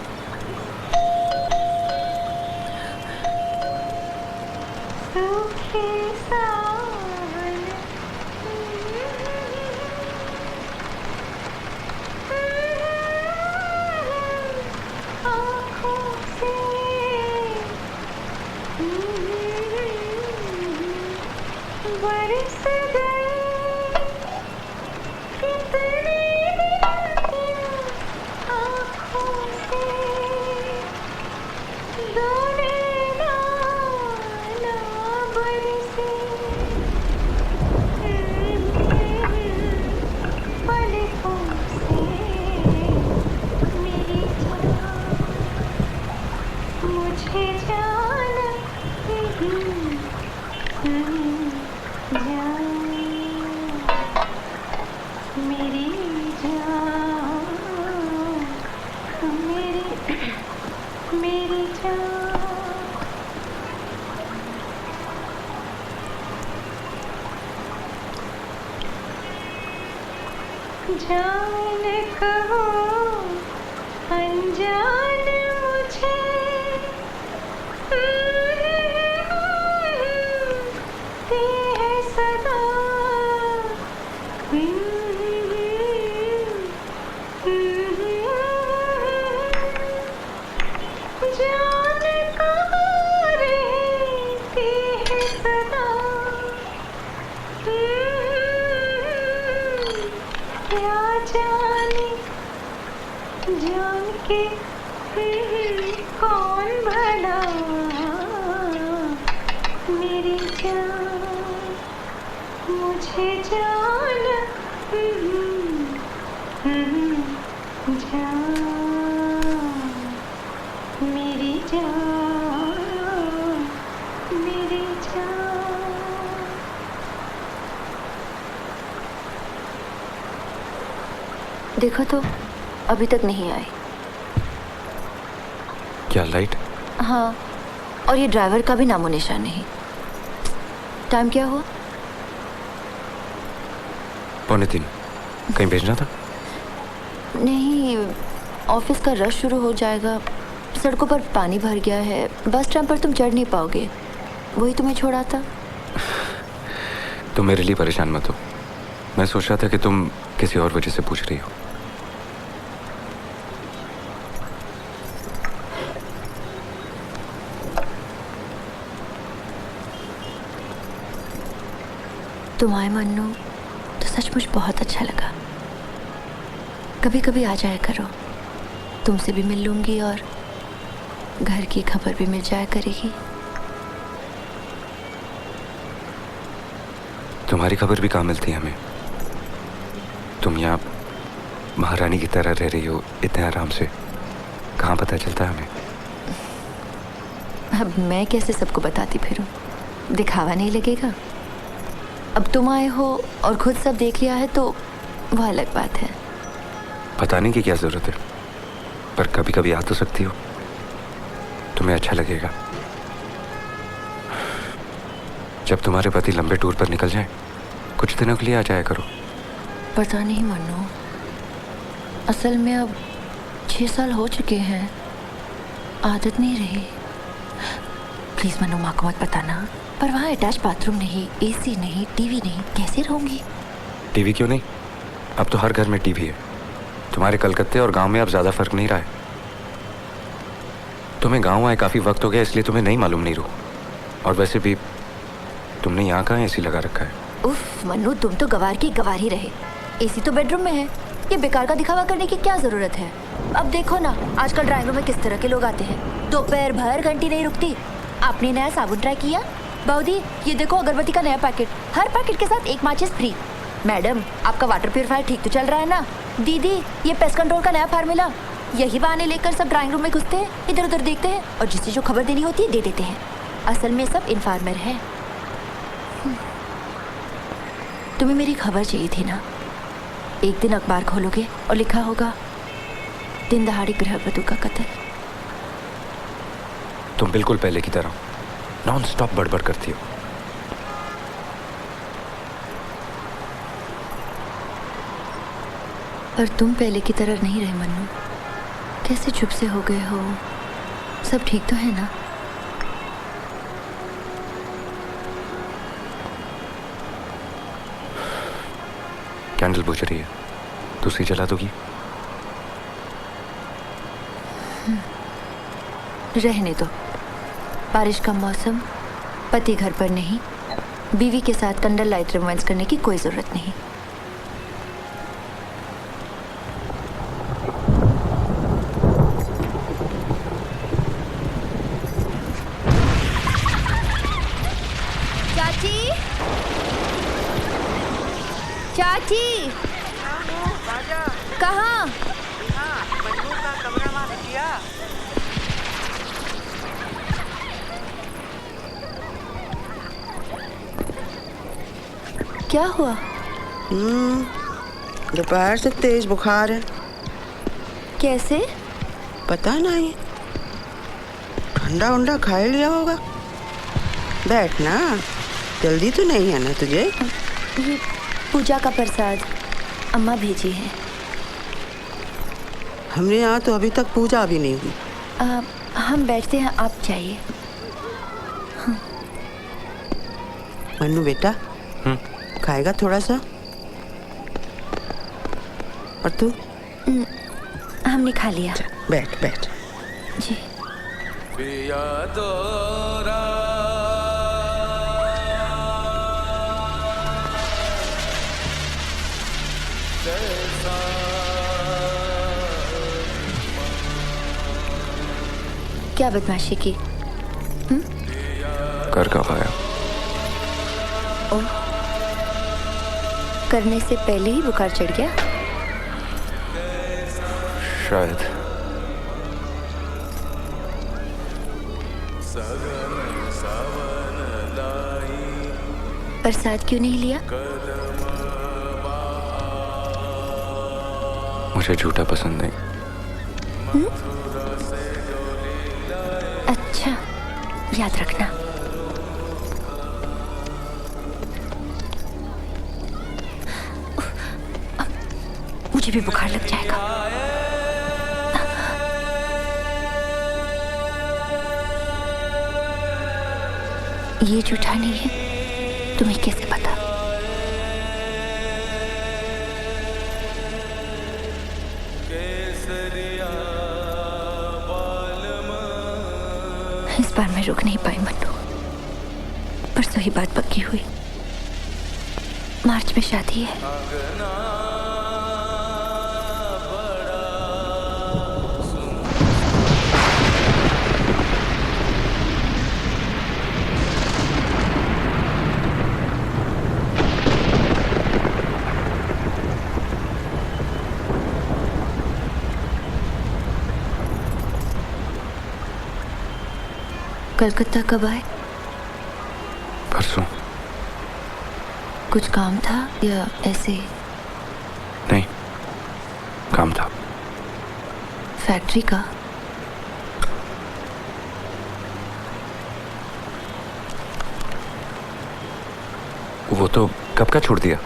जान कहो अनजान मुझे, ती है सदा। जान कहाँ रहती है सदा, क्या जाने जान के कौन भला मेरी जान मुझे जान जान मेरी जान मेरी जान। देखो तो अभी तक नहीं आए। क्या लाइट? हाँ, और ये ड्राइवर का भी नामो निशान नहीं। टाइम क्या हुआ? 3:15 कहीं भेजना था? नहीं, ऑफिस का रश शुरू हो जाएगा, सड़कों पर पानी भर गया है, बस स्टैंड पर तुम चढ़ नहीं पाओगे, वही तुम्हें छोड़ा था। तुम मेरे लिए परेशान मत हो। मैं सोच रहा था कि तुम किसी और वजह से पूछ रही हो। तुम आए मन्नू तो सचमुच बहुत अच्छा लगा। कभी कभी आ जाया करो, तुमसे भी मिल लूंगी और घर की खबर भी मिल जाया करेगी। तुम्हारी खबर भी कहाँ मिलती है हमें? तुम यहाँ महारानी की तरह रह रही हो इतने आराम से, कहाँ पता चलता है हमें? अब मैं कैसे सबको बताती फिरूं? दिखावा नहीं लगेगा। अब तुम आए हो और खुद सब देख लिया है तो वह अलग बात है। बताने की क्या जरूरत है, पर कभी कभी आ तो सकती हो, तुम्हें अच्छा लगेगा। जब तुम्हारे पति लंबे टूर पर निकल जाएं, कुछ दिनों के लिए आ जाया करो। पता नहीं मन्नू, असल में अब 6 साल हो चुके हैं, आदत नहीं रही। प्लीज मन्नू, माँ को मत बताना। पर वहाँ अटैच बाथरूम नहीं, एसी नहीं, टीवी नहीं, कैसे रहूंगी? टीवी क्यों नहीं? अब तो हर घर में टीवी है। तुम्हारे कलकत्ते और गांव में अब ज्यादा फर्क नहीं रहा है। तुम्हें गांव आए काफी वक्त हो गया, इसलिए तुम्हें नहीं मालूम नहीं रू। और वैसे भी तुमने यहाँ कहाँ एसी लगा रखा है? उफ मन्नू, तुम तो गवार की गवार ही रहे। एसी तो बेडरूम में है, ये बेकार का दिखावा करने की क्या जरूरत है? अब देखो ना, आजकल ड्राइंग रूम में किस तरह के लोग आते हैं। दोपहर भर घंटी नहीं रुकती। आपने नया साबुन ट्राई किया? बाऊदी, ये देखो अगरबत्ती का नया पैकेट, हर पैकेट के साथ 1 माचिस फ्री। मैडम, आपका वाटर प्यूरिफायर ठीक तो चल रहा है ना? दीदी, ये पेस्ट कंट्रोल का नया फार्मूला। यही बहाने लेकर सब ड्राइंग रूम में घुसते हैं, इधर उधर देखते हैं और जिसे जो खबर देनी होती है दे देते हैं। असल में सब इन्फॉर्मर है। तुम्हें मेरी खबर चाहिए थी ना? एक दिन अखबार खोलोगे और लिखा होगा दिन दहाड़ी गृहवधू का कत्ल। तुम बिल्कुल पहले की तरह नॉन स्टॉप बड़बड़ करती हो। पर तुम पहले की तरह नहीं रहे मन्नू। कैसे चुप से हो गए हो? सब ठीक तो है ना? कैंडल बुझ रही है, दूसरी जला दोगी? रहने दो। बारिश का मौसम, पति घर पर नहीं, बीवी के साथ कैंडल लाइट रोमांस करने की कोई जरूरत नहीं। चाची, चाची, कहाँ? क्या हुआ? दोपहर से तेज बुखार है। कैसे? पता नहीं, ठंडा उंडा खा लिया होगा। बैठना, जल्दी तो नहीं है ना तुझे? ये पूजा का प्रसाद अम्मा भेजी है। हमने यहाँ तो अभी तक पूजा भी नहीं हुई। हम बैठते हैं, आप जाइए। मन्नू बेटा, खाएगा थोड़ा सा? और तू? हमने खा लिया। बैठ बैठ। जी। क्या बदमाशी की? कर कब आया? ओह, करने से पहले ही बुखार चढ़ गया? शायद। प्रसाद क्यों नहीं लिया? मुझे झूठा पसंद नहीं। अच्छा, याद रखना। मुझे भी बुखार लग जाएगा। ये झूठा नहीं है, तुम्हें कैसे पता? इस बार मैं रुक नहीं पाई मन्नू। परसों ही बात पक्की हुई, मार्च में शादी है। कलकत्ता कब आए? परसों। कुछ काम था या ऐसे? नहीं, काम था। फैक्ट्री का? वो तो कब का छोड़ दिया।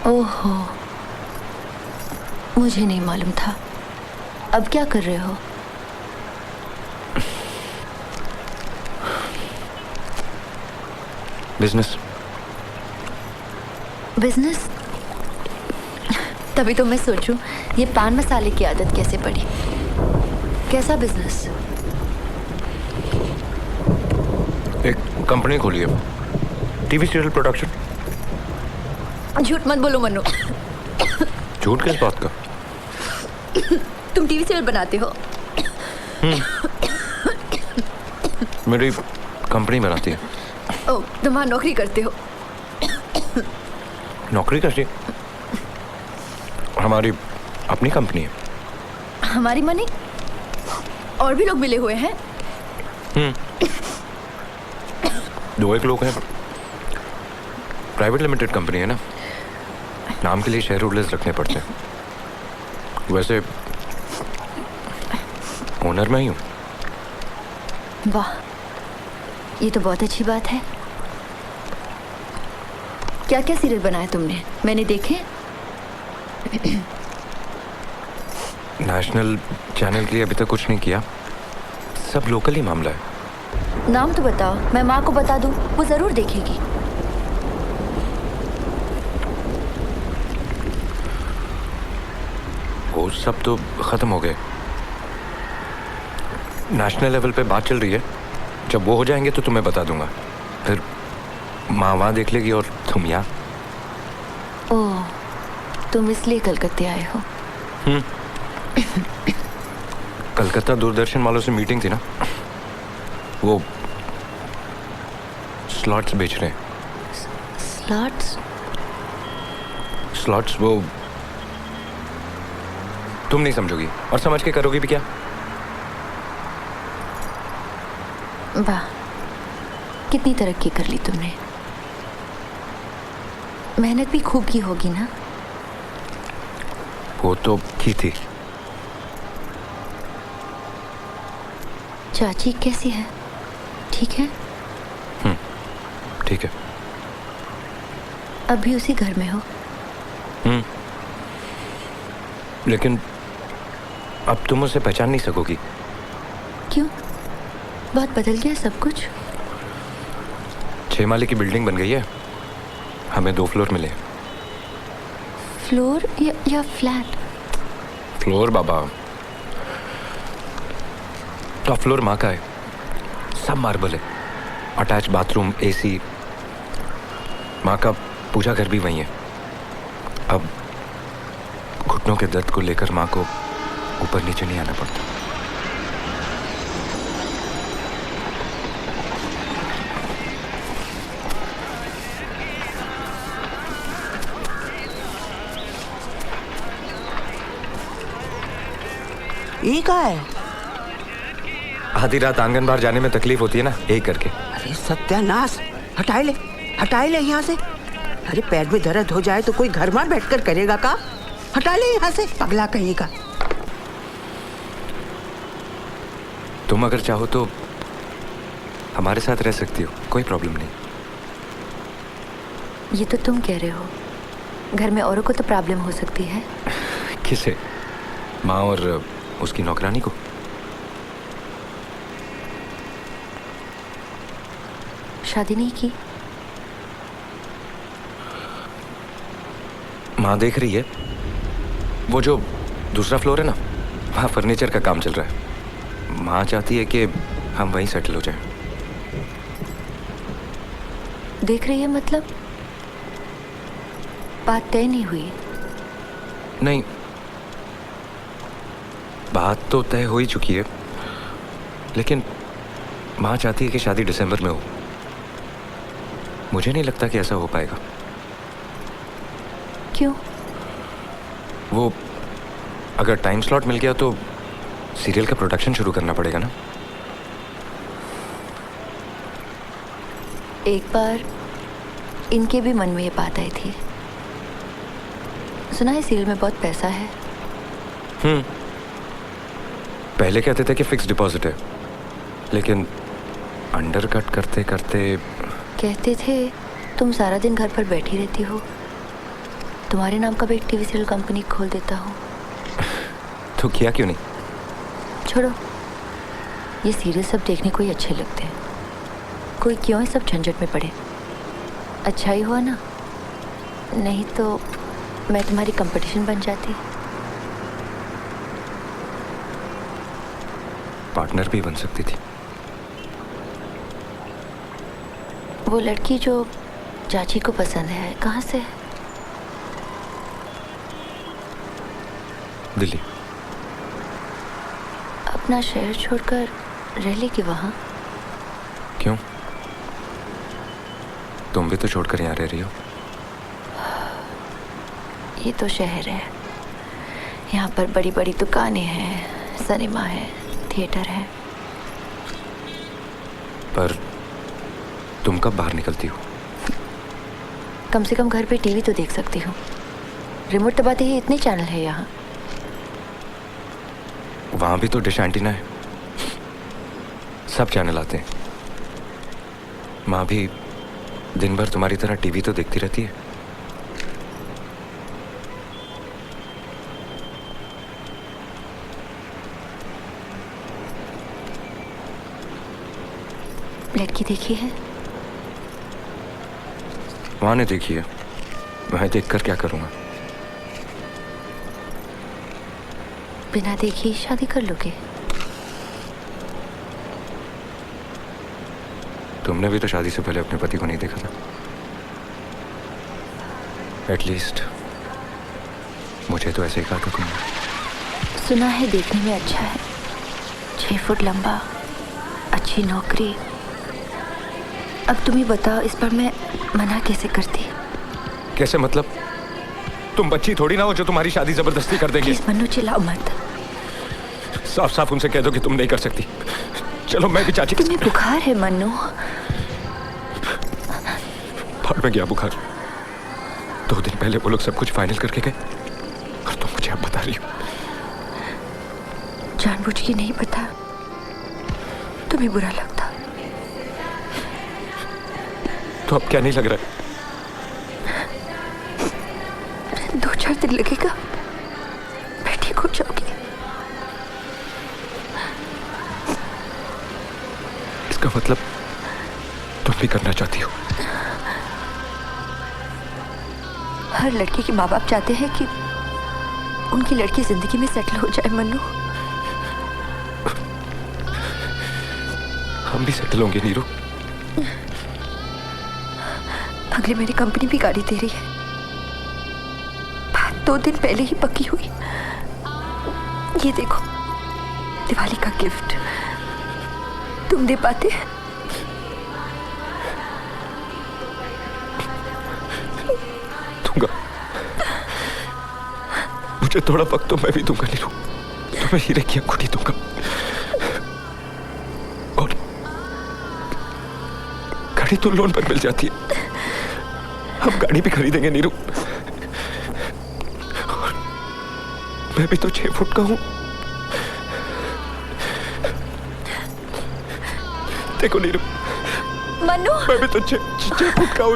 ओहो, मुझे नहीं मालूम था। अब क्या कर रहे हो? बिजनेस। बिजनेस? तभी तो मैं सोचूं ये पान मसाले की आदत कैसे पड़ी। कैसा बिजनेस? एक कंपनी खोली है, टीवी सीरियल प्रोडक्शन। झूठ मत बोलो मन्नू। झूठ किस बात का? तुम टीवी सीरियल बनाते हो? मेरी कंपनी बनाती है। ओ, तुम वहाँ नौकरी करते हो? नौकरी करती है, हमारी अपनी कंपनी है। हमारी मनी? और भी लोग मिले हुए हैं? दो एक लोग हैं। प्राइवेट लिमिटेड कंपनी है ना, नाम के लिए शेयर होल्डर्स रखने पड़ते हैं। वैसे ओनर मैं ही हूँ। वाह, ये तो बहुत अच्छी बात है। क्या क्या सीरियल बनाए तुमने? मैंने देखे। नेशनल चैनल के लिए अभी तक कुछ नहीं किया, सब लोकल ही मामला है। नाम तो बताओ, मैं माँ को बता दूँ, वो जरूर देखेगी। वो सब तो खत्म हो गए। नेशनल लेवल पे बात चल रही है, जब वो हो जाएंगे तो तुम्हें बता दूंगा। फिर माँ वहाँ देख लेगी और तुम यहाँ। ओह, तुम इसलिए कलकत्ते आए हो? कलकत्ता दूरदर्शन वालों से मीटिंग थी ना, वो स्लॉट्स बेच रहे हैं। स्लॉट्स? स्लॉट्स वो तुम नहीं समझोगी, और समझ के करोगी भी क्या। वाह, कितनी तरक्की कर ली तुमने। मेहनत भी खूब की होगी ना? वो तो की थी। चाची कैसी है? ठीक है? ठीक है। अभी उसी घर में हो? लेकिन अब तुम उसे पहचान नहीं सकोगी। क्यों? बहुत बदल गया सब कुछ। 6 माले की बिल्डिंग बन गई है, हमें 2 फ्लोर मिले। फ्लोर या फ्लैट? फ्लोर बाबा, टॉप फ्लोर माँ का है, सब मार्बल है, अटैच बाथरूम, एसी। माँ का पूजा घर भी वहीं है। अब घुटनों के दर्द को लेकर माँ को ऊपर नीचे नहीं आना पड़ता। ये क्या है? आधी रात आंगन बाहर जाने में तकलीफ होती है ना, एक करके। अरे सत्यानाश, हटाए ले यहाँ से। अरे पैर में दर्द हो जाए तो कोई घर में बैठकर करेगा का? हटा ले यहाँ से, पगला कहीं का। तुम अगर चाहो तो हमारे साथ रह सकती हो, कोई प्रॉब्लम नहीं। ये तो तुम कह रहे हो, घर में औरों को तो प्रॉब्लम हो सकती है। किसे? माँ और उसकी नौकरानी को? शादी नहीं की? माँ देख रही है, वो जो दूसरा फ्लोर है ना, वहाँ फर्नीचर का काम चल रहा है। माँ चाहती है कि हम वहीं सेटल हो जाएं। देख रही है मतलब? बात तय नहीं हुई? नहीं, बात तो तय हो ही चुकी है, लेकिन माँ चाहती है कि शादी दिसंबर में हो। मुझे नहीं लगता कि ऐसा हो पाएगा। क्यों? वो अगर टाइम स्लॉट मिल गया तो सीरियल का प्रोडक्शन शुरू करना पड़ेगा ना। एक बार इनके भी मन में ये बात आई थी। सुना है सीरियल में बहुत पैसा है। पहले कहते थे कि फिक्स डिपॉजिट है, लेकिन अंडर कट करते करते कहते थे तुम सारा दिन घर पर बैठी रहती हो, तुम्हारे नाम का भी एक टीवी सीरियल कंपनी खोल देता हूँ। तो किया क्यों नहीं? छोड़ो, ये सीरियल सब देखने को ही अच्छे लगते हैं। कोई क्यों है सब झंझट में पड़े। अच्छा ही हुआ ना, नहीं तो मैं तुम्हारी कंपटीशन बन जाती। पार्टनर भी बन सकती थी। वो लड़की जो चाची को पसंद है कहाँ से है? दिल्ली। अपना शहर छोड़कर रह लेगी वहाँ? क्यों? तुम भी तो छोड़कर यहाँ रह रही हो। ये तो शहर है, यहाँ पर बड़ी बड़ी दुकानें हैं, सिनेमा है, थिएटर है। पर तुम कब बाहर निकलती हो? कम से कम घर पे टीवी तो देख सकती हूँ। रिमोट दबाते ही इतने चैनल है यहाँ। वहां भी तो डिश एंटीना है, सब चैनल आते हैं। माँ भी दिन भर तुम्हारी तरह टीवी तो देखती रहती है। लड़की देखी है? वहां ने देखी है, मैं देखकर क्या करूंगा? बिना देखे शादी कर लोगे? तुमने भी तो शादी से पहले अपने पति को नहीं देखा था। एटलीस्ट मुझे तो ऐसे ही कहा था तुमने। सुना है देखने में अच्छा है, 6 फुट लंबा, अच्छी नौकरी। अब तुम ही बताओ, इस पर मैं मना कैसे करती? कैसे मतलब? तुम बच्ची थोड़ी ना हो जो तुम्हारी शादी जबरदस्ती कर देंगे। प्लीज मन्नू, चिल्लाओ मत। साफ साफ उनसे कह दो कि तुम नहीं कर सकती। चलो मैं भी चाची के। तुम्हें बुखार है मन्नू? भाग में गया बुखार। 2 दिन पहले वो लोग सब कुछ फाइनल करके गए और तुम मुझे अब बता रही हो। जानबूझ के नहीं पता, तुम्हें बुरा लगता तो अब क्या नहीं लग रहा है? 2-4 दिन लगेगा, मैं ठीक हो जाऊंगी। इसका मतलब तुम भी करना चाहती हो? हर लड़की के माँ बाप चाहते हैं कि उनकी लड़की जिंदगी में सेटल हो जाए मन्नू। हम भी सेटल होंगे नीरू। अगले मेरी कंपनी भी गाड़ी दे रही है, बात 2 दिन पहले ही पक्की हुई। ये देखो, दिवाली का गिफ्ट तुम दे पाते? दूंगा, मुझे थोड़ा वक्त तो मैं भी दूंगा नीरू। तुम्हें हीरे की अंगूठी दूंगा और गाड़ी तो लोन पर मिल जाती है। हम गाड़ी भी खरीदेंगे नीरू। और मैं भी तो 6 फुट का हूं। देखो नीरू, मन्नू, मैं भी तो 6 फुट का हूं।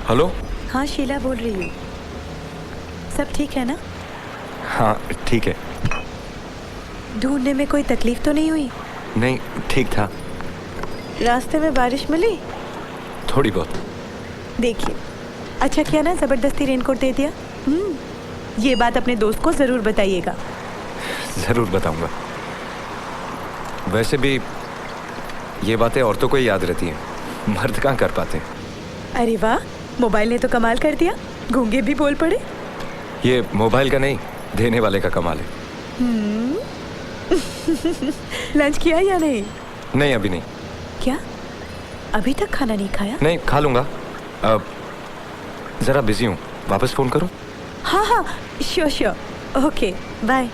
हेलो। हाँ शीला बोल रही हूँ। सब ठीक है ना? हाँ ठीक है। ढूंढने में कोई तकलीफ तो नहीं हुई? नहीं ठीक था। रास्ते में बारिश मिली? थोड़ी बहुत। देखिए अच्छा किया ना जबरदस्ती रेनकोट दे दिया। ये बात अपने दोस्त को जरूर बताइएगा। जरूर बताऊंगा। वैसे भी ये बातें औरतों को ही याद रहती हैं, मर्द कहाँ कर पाते हैं। अरे वाह, मोबाइल ने तो कमाल कर दिया, गूंगे भी बोल पड़े। ये मोबाइल का नहीं, देने वाले का कमाल है। लंच किया या नहीं? नहीं अभी नहीं। क्या अभी तक खाना नहीं खाया? नहीं खा लूंगा, अब जरा बिजी हूँ, वापस फोन करूँ? हाँ हाँ श्योर श्योर, ओके बाय।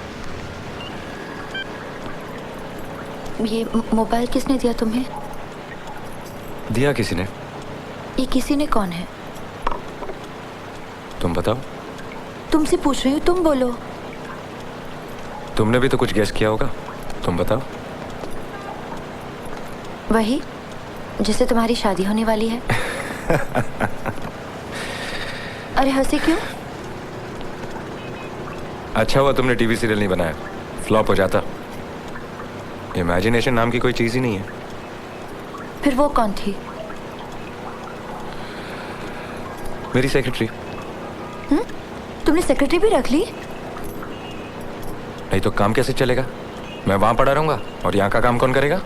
ये मोबाइल किसने दिया तुम्हें? दिया किसी ने। ये किसी ने कौन है? तुम बताओ। तुमसे पूछ रही हूँ, तुम बोलो। तुमने भी तो कुछ गेस किया होगा, तुम बताओ। वही जिससे तुम्हारी शादी होने वाली है। अरे हंसी क्यों? अच्छा हुआ तुमने टीवी सीरियल नहीं बनाया, फ्लॉप हो जाता। इमेजिनेशन नाम की कोई चीज ही नहीं है। फिर वो कौन थी? मेरी सेक्रेटरी। तुमने सेक्रेटरी भी रख ली? नहीं तो काम कैसे चलेगा? मैं वहां पड़ा रहूंगा और यहाँ का काम कौन करेगा?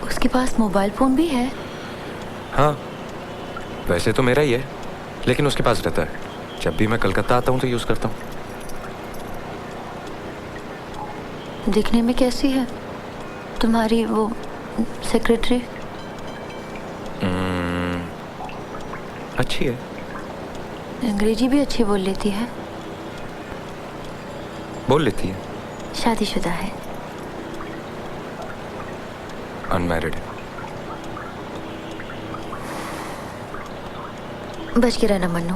उसके पास मोबाइल फोन भी है। हाँ वैसे तो मेरा ही है, लेकिन उसके पास रहता है। जब भी मैं कलकत्ता आता हूँ तो यूज करता हूँ। दिखने में कैसी है तुम्हारी वो सेक्रेटरी? अच्छी है। अंग्रेजी भी अच्छी बोल लेती है। बोल लेती है। शादीशुदा है? अनमैरिड है। बच के रहना मन्नू,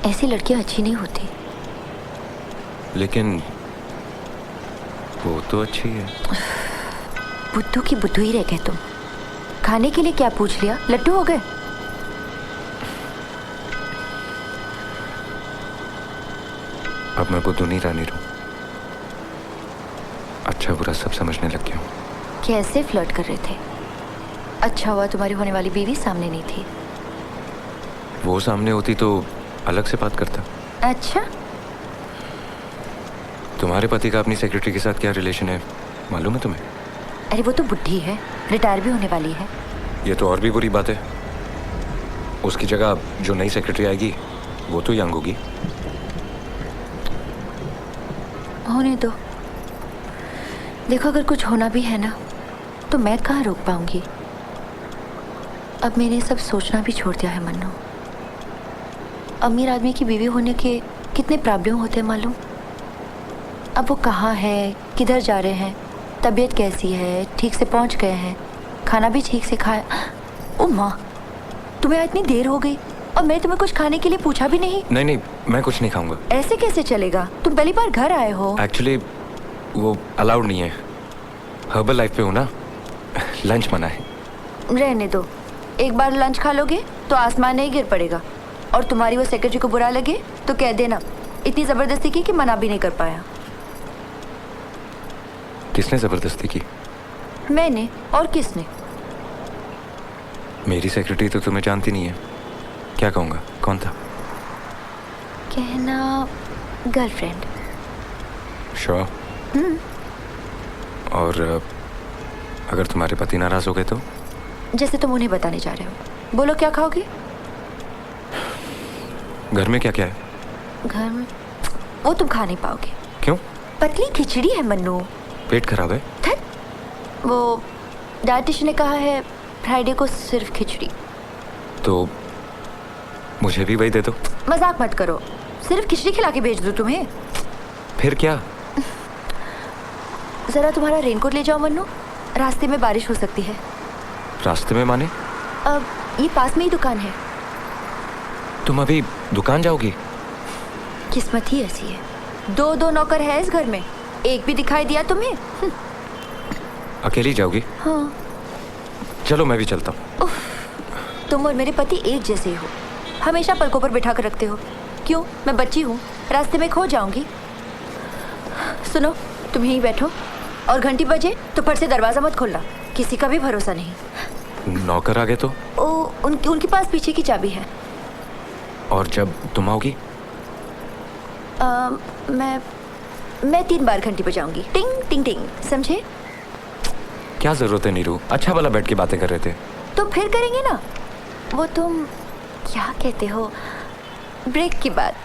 ऐसी लड़कियां अच्छी नहीं होती। लेकिन वो तो अच्छी है। बुद्धू की बुद्धू ही रह गए तुम। खाने के लिए क्या पूछ लिया? लड्डू हो गए? अब मैं बुद्धू नहीं रानी रहूं। अच्छा बुरा सब समझने लग गया हूं। कैसे फ्लर्ट कर रहे थे? अच्छा हुआ तुम्हारी होने वाली बीवी सामने नहीं थी। वो सामने होती तो अलग से बात करता। अच्छा, तुम्हारे पति का अपनी सेक्रेटरी के साथ क्या रिलेशन है मालूम है तुम्हें? अरे वो तो बुढ़ी है, रिटायर भी होने वाली है। ये तो और भी बुरी बात है। उसकी जगह जो नई सेक्रेटरी आएगी वो तो यंग होगी। होने दो। देखो अगर कुछ होना भी है ना तो मैं कहाँ रोक पाऊंगी। अब मैंने सब सोचना भी छोड़ दिया है मन्नू। अमीर आदमी की बीवी होने के कितने प्रॉब्लम होते हैं मालूम? अब वो कहाँ है, किधर जा रहे हैं, तबीयत कैसी है, ठीक से पहुँच गए हैं, खाना भी ठीक से खाया। ओ माँ, तुम्हें इतनी देर हो गई और मैं तुम्हें कुछ खाने के लिए पूछा भी नहीं। नहीं मैं कुछ नहीं खाऊंगा। ऐसे कैसे चलेगा? तुम पहली बार घर आए हो। एक्चुअली वो अलाउड नहीं है। हर्बल लाइफ पे हूँ ना, लंच मना है। रहने दो, एक बार लंच खा लोगे तो आसमान नहीं गिर पड़ेगा। और तुम्हारी वो सेक्रेटरी को बुरा लगे तो कह देना इतनी जबरदस्ती की कि मना भी नहीं कर पाया। किसने जबरदस्ती की? मैंने, और किसने? मेरी सेक्रेटरी तो तुम्हें जानती नहीं है। क्या कहूँगा, कौन था? कहना गर्लफ्रेंड। श्योर? और अगर तुम्हारे पति नाराज हो गए तो? जैसे तुम उन्हें बताने जा रहे हो। बोलो क्या खाओगे? घर में क्या क्या है? घर में वो तुम खा नहीं पाओगे। क्यों? पतली खिचड़ी है मन्नू। पेट खराब है? वो डाइटिशियन ने कहा है फ्राइडे को सिर्फ खिचड़ी। तो मुझे भी वही दे दो। मजाक मत करो, सिर्फ खिचड़ी खिला के भेज दूं तुम्हें? फिर क्या? जरा तुम्हारा रेनकोट ले जाओ मन्नू, रास्ते में बारिश हो सकती है। रास्ते में माने? अब ये पास में ही दुकान है। तुम अभी दुकान जाओगी? किस्मत ही ऐसी है। दो नौकर है इस घर में, एक भी दिखाई दिया तुम्हें? अकेली जाओगी? हाँ। चलो मैं भी चलता हूँ। तुम और मेरे पति एक जैसे हो, हमेशा पलकों पर बिठा कर रखते हो। क्यों? मैं बच्ची हूँ, रास्ते में खो जाऊंगी। सुनो, तुम यहीं बैठो और घंटी बजे तो फट से दरवाजा मत खोलना, किसी का भी भरोसा नहीं। नौकर आ गए तो? उनके पास पीछे की चाबी है। और जब तुम आओगी? मैं 3 बार घंटी बजाऊंगी, टिंग टिंग टिंग, समझे? क्या जरूरत है नीरू, अच्छा वाला बैठ के बातें कर रहे थे। तो फिर करेंगे ना, वो तुम क्या कहते हो, ब्रेक की बात।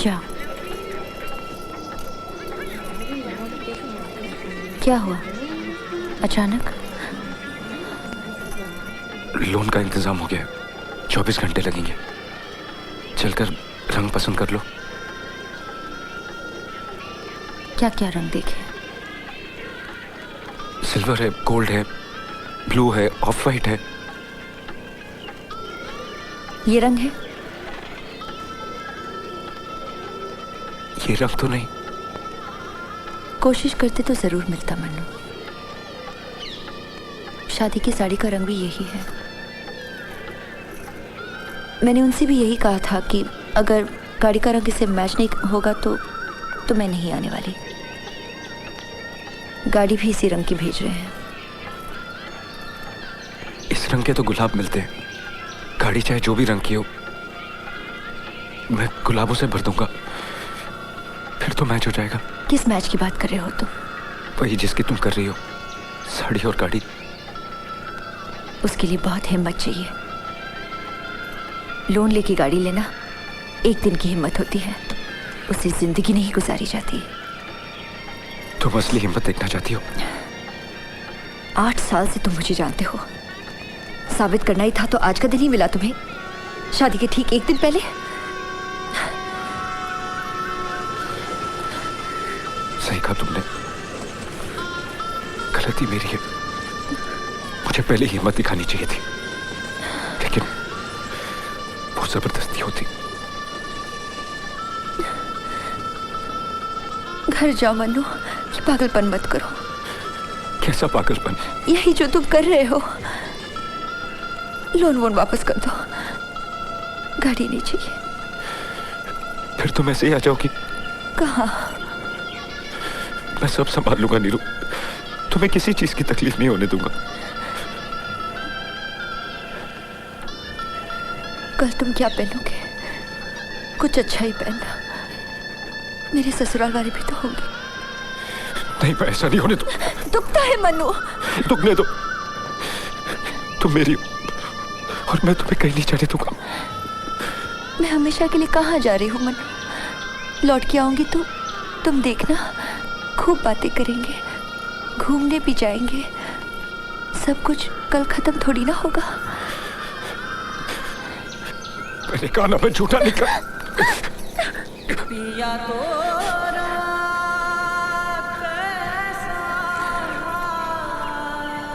जाओ। क्या हुआ अचानक? लोन का इंतजाम हो गया, 24 घंटे लगेंगे। चलकर रंग पसंद कर लो। क्या क्या रंग देखे? सिल्वर है, गोल्ड है, ब्लू है, ऑफ वाइट है। ये रंग है? ये रंग तो नहीं। कोशिश करते तो जरूर मिलता मन्नू। शादी की साड़ी का रंग भी यही है। मैंने उनसे भी यही कहा था कि अगर गाड़ी का रंग इससे मैच नहीं होगा तो मैं नहीं आने वाली। गाड़ी भी इसी रंग की भेज रहे हैं। इस रंग के तो गुलाब मिलते हैं, गाड़ी चाहे जो भी रंग की हो मैं गुलाबों से भर दूंगा, फिर तो मैच हो जाएगा। किस मैच की बात कर रहे हो तुम? वही जिसकी तुम कर रही हो, साड़ी और गाड़ी। उसके लिए बहुत हिम्मत चाहिए। लोन लेके गाड़ी लेना एक दिन की हिम्मत होती है, उससे जिंदगी नहीं गुजारी जाती। तुम असली हिम्मत देखना चाहती हो? 8 साल से तुम मुझे जानते हो, साबित करना ही था तो आज का दिन ही मिला तुम्हें। शादी के ठीक 1 दिन पहले। सही कहा तुमने, गलती मेरी है। मुझे पहले हिम्मत दिखानी चाहिए थी, लेकिन वो जबरदस्ती होती। घर जाओ मन्नू, ये पागलपन मत करो। कैसा पागलपन? यही जो तुम कर रहे हो। लोन वोन वापस कर दो, गाड़ी नहीं चाहिए। फिर तुम ऐसे ही आ जाओगी? कहाँ? मैं सब संभाल लूंगा नीरू, तुम्हें किसी चीज की तकलीफ नहीं होने दूंगा। कल तुम क्या पहनोगे? कुछ अच्छा ही पहनना, मेरे ससुराल वाले भी तो होंगे। नहीं, मैं ऐसा नहीं होने दूं। दुखता है मन्नू। दुखने दो, तुम मेरी हो और मैं तुम्हें कहीं नहीं जाने दूंगा। मैं हमेशा के लिए कहाँ जा रही हूँ मन्नू? लौट के आऊंगी तो तुम देखना, खूब बातें करेंगे, घूमने भी जाएंगे। सब कुछ कल खत्म थोड़ी ना होगा। मैंने कहा ना, मैं झूठा नहीं कर। पिया तो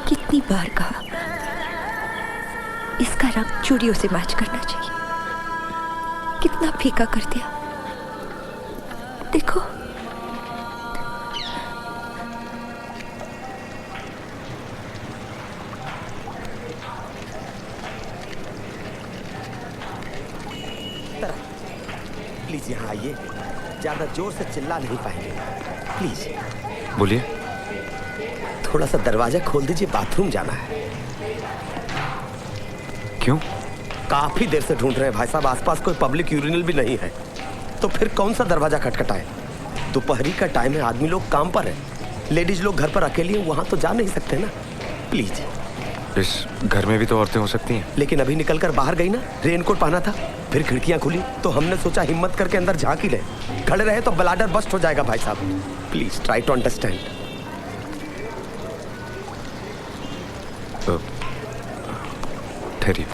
कितनी बार कहा इसका रंग चूड़ियों से मैच करना चाहिए, कितना फीका कर दिया। देखो प्लीज यहाँ आइए, ज्यादा जोर से चिल्ला नहीं पाएंगे प्लीज। बोलिए। थोड़ा सा दरवाजा खोल दीजिए, बाथरूम जाना है। क्यों? काफी देर से ढूंढ रहे हैं भाई साहब, आसपास कोई पब्लिक यूरिनल भी नहीं है, तो फिर कौन सा दरवाजा खटखटाए? दोपहरी का टाइम है, आदमी लोग काम पर है, लेडीज लोग घर पर अकेली हैं, वहां तो जा नहीं सकते ना। प्लीज। इस घर में भी तो औरतें हो सकती हैं। लेकिन अभी निकलकर बाहर गई ना, रेनकोट पहना था, फिर खिड़कियां खुली तो हमने सोचा हिम्मत करके अंदर झांक ही ले। खड़े रहे तो ब्लाडर बस्ट हो जाएगा भाई साहब। Please try to understand. ठहरिए।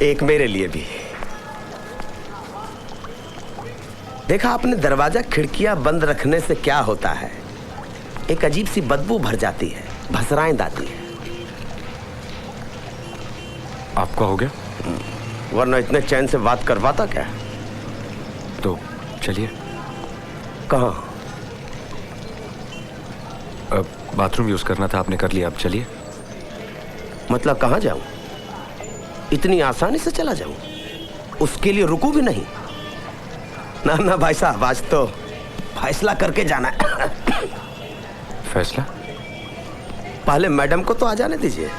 एक मेरे लिए भी। देखा आपने, दरवाजा खिड़कियां बंद रखने से क्या होता है, एक अजीब सी बदबू भर जाती है, भसराएं आती है। आपका हो गया? वरना इतने चैन से बात करवाता क्या? तो चलिए। कहाँ? अब बाथरूम यूज करना था, आपने कर लिया, अब चलिए। मतलब कहाँ जाऊं? इतनी आसानी से चला जाऊं? उसके लिए रुकू भी नहीं? ना ना भाई साहब, आज तो फैसला करके जाना है। फैसला? पहले मैडम को तो आ जाने दीजिए।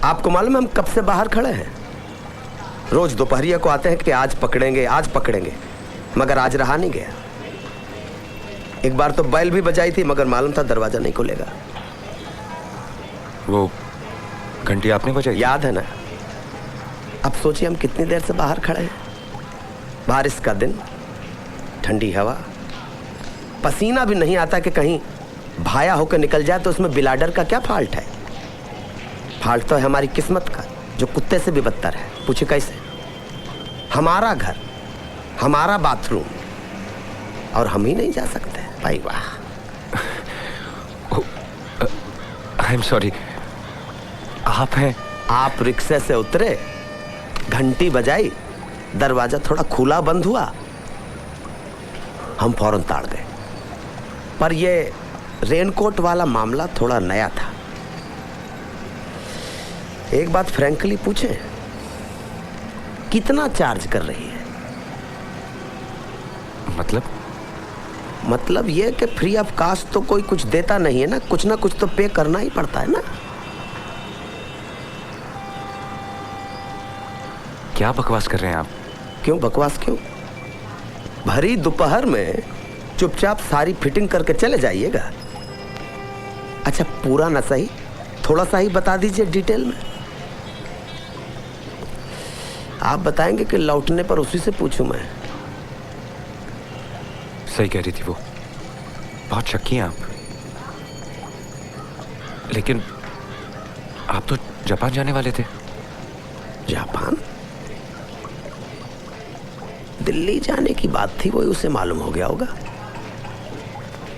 आपको मालूम है हम कब से बाहर खड़े हैं? रोज दोपहरिया को आते हैं कि आज पकड़ेंगे आज पकड़ेंगे, मगर आज रहा नहीं गया। एक बार तो बैल भी बजाई थी, मगर मालूम था दरवाजा नहीं खुलेगा। वो घंटी आपने बजाई? याद है ना? अब सोचिए हम कितनी देर से बाहर खड़े हैं। बारिश का दिन, ठंडी हवा, पसीना भी नहीं आता कि कहीं भाया होकर निकल जाए तो उसमें बिलाडर का क्या फॉल्ट है? फॉल्ट तो है हमारी किस्मत का, जो कुत्ते से भी बदतर है। पूछे कैसे? हमारा घर, हमारा बाथरूम, और हम ही नहीं जा सकते। भाई वाह। I am sorry. आप हैं? आप रिक्शे से उतरे, घंटी बजाई, दरवाजा थोड़ा खुला बंद हुआ, हम फौरन ताड़ गए। पर ये रेनकोट वाला मामला थोड़ा नया था। एक बात फ्रैंकली पूछे, कितना चार्ज कर रही है? मतलब ये कि फ्री ऑफ कास्ट तो कोई कुछ देता नहीं है ना, कुछ ना कुछ तो पे करना ही पड़ता है ना। क्या बकवास कर रहे हैं आप? क्यों बकवास क्यों? भरी दोपहर में चुपचाप सारी फिटिंग करके चले जाइएगा। अच्छा पूरा ना सही, थोड़ा सा ही बता दीजिए डिटेल में। आप बताएंगे कि लौटने पर उसी से पूछूं मैं? सही कह रही थी वो, बहुत शक्की हैं आप। लेकिन आप तो जापान जाने वाले थे। जापान? दिल्ली जाने की बात थी, वही उसे मालूम हो गया होगा,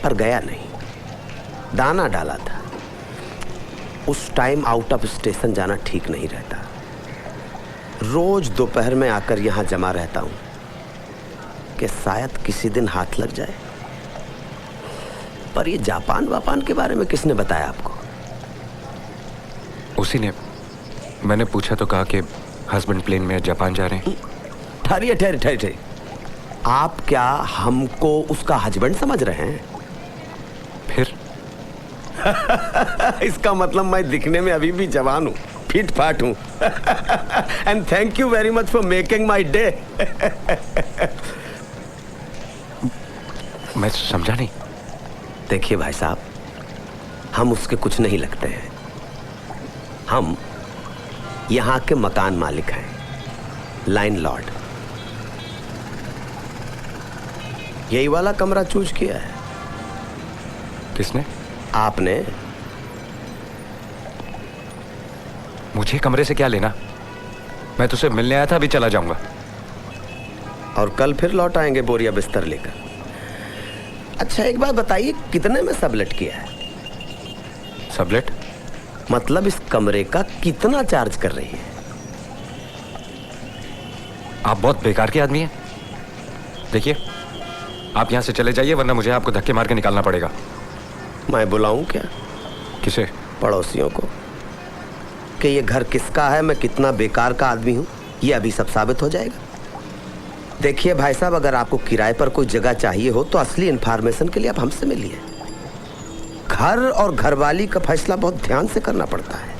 पर गया नहीं, दाना डाला था। उस टाइम आउट ऑफ स्टेशन जाना ठीक नहीं रहता। रोज दोपहर में आकर यहां जमा रहता हूं कि शायद किसी दिन हाथ लग जाए। पर ये जापान वापान के बारे में किसने बताया आपको? उसी ने। मैंने पूछा तो कहा कि हस्बैंड प्लेन में जापान जा रहे हैं। ठहरिए ठहरिए ठहरिए, आप क्या हमको उसका हस्बैंड समझ रहे हैं? फिर? इसका मतलब मैं दिखने में अभी भी जवान हूँ, फिट फाट हूँ। And thank you very much for making my day. मैं समझा नहीं। देखिए भाई साहब, हम उसके कुछ नहीं लगते हैं। हम यहाँ के मकान मालिक हैं, लाइन लॉर्ड। यही वाला कमरा चूज किया है। किसने? आपने। मुझे कमरे से क्या लेना? मैं तुझसे मिलने आया था, अभी चला जाऊंगा। और कल फिर लौट आएंगे बोरिया बिस्तर लेकर। अच्छा एक बात बताइए, कितने में सबलेट किया है? सबलेट? मतलब इस कमरे का कितना चार्ज कर रही है? आप बहुत बेकार के आदमी हैं। देखिए, आप यहां से चले जाइए, वरना मुझे आपको धक्के मार के निकालना पड़ेगा। मैं बुलाऊं क्या? किसे? पड़ोसियों को, कि ये घर किसका है, मैं कितना बेकार का आदमी हूं, ये अभी सब साबित हो जाएगा। देखिए भाई साहब, अगर आपको किराए पर कोई जगह चाहिए हो तो असली इंफॉर्मेशन के लिए आप हमसे मिलिए। घर और घरवाली का फैसला बहुत ध्यान से करना पड़ता है।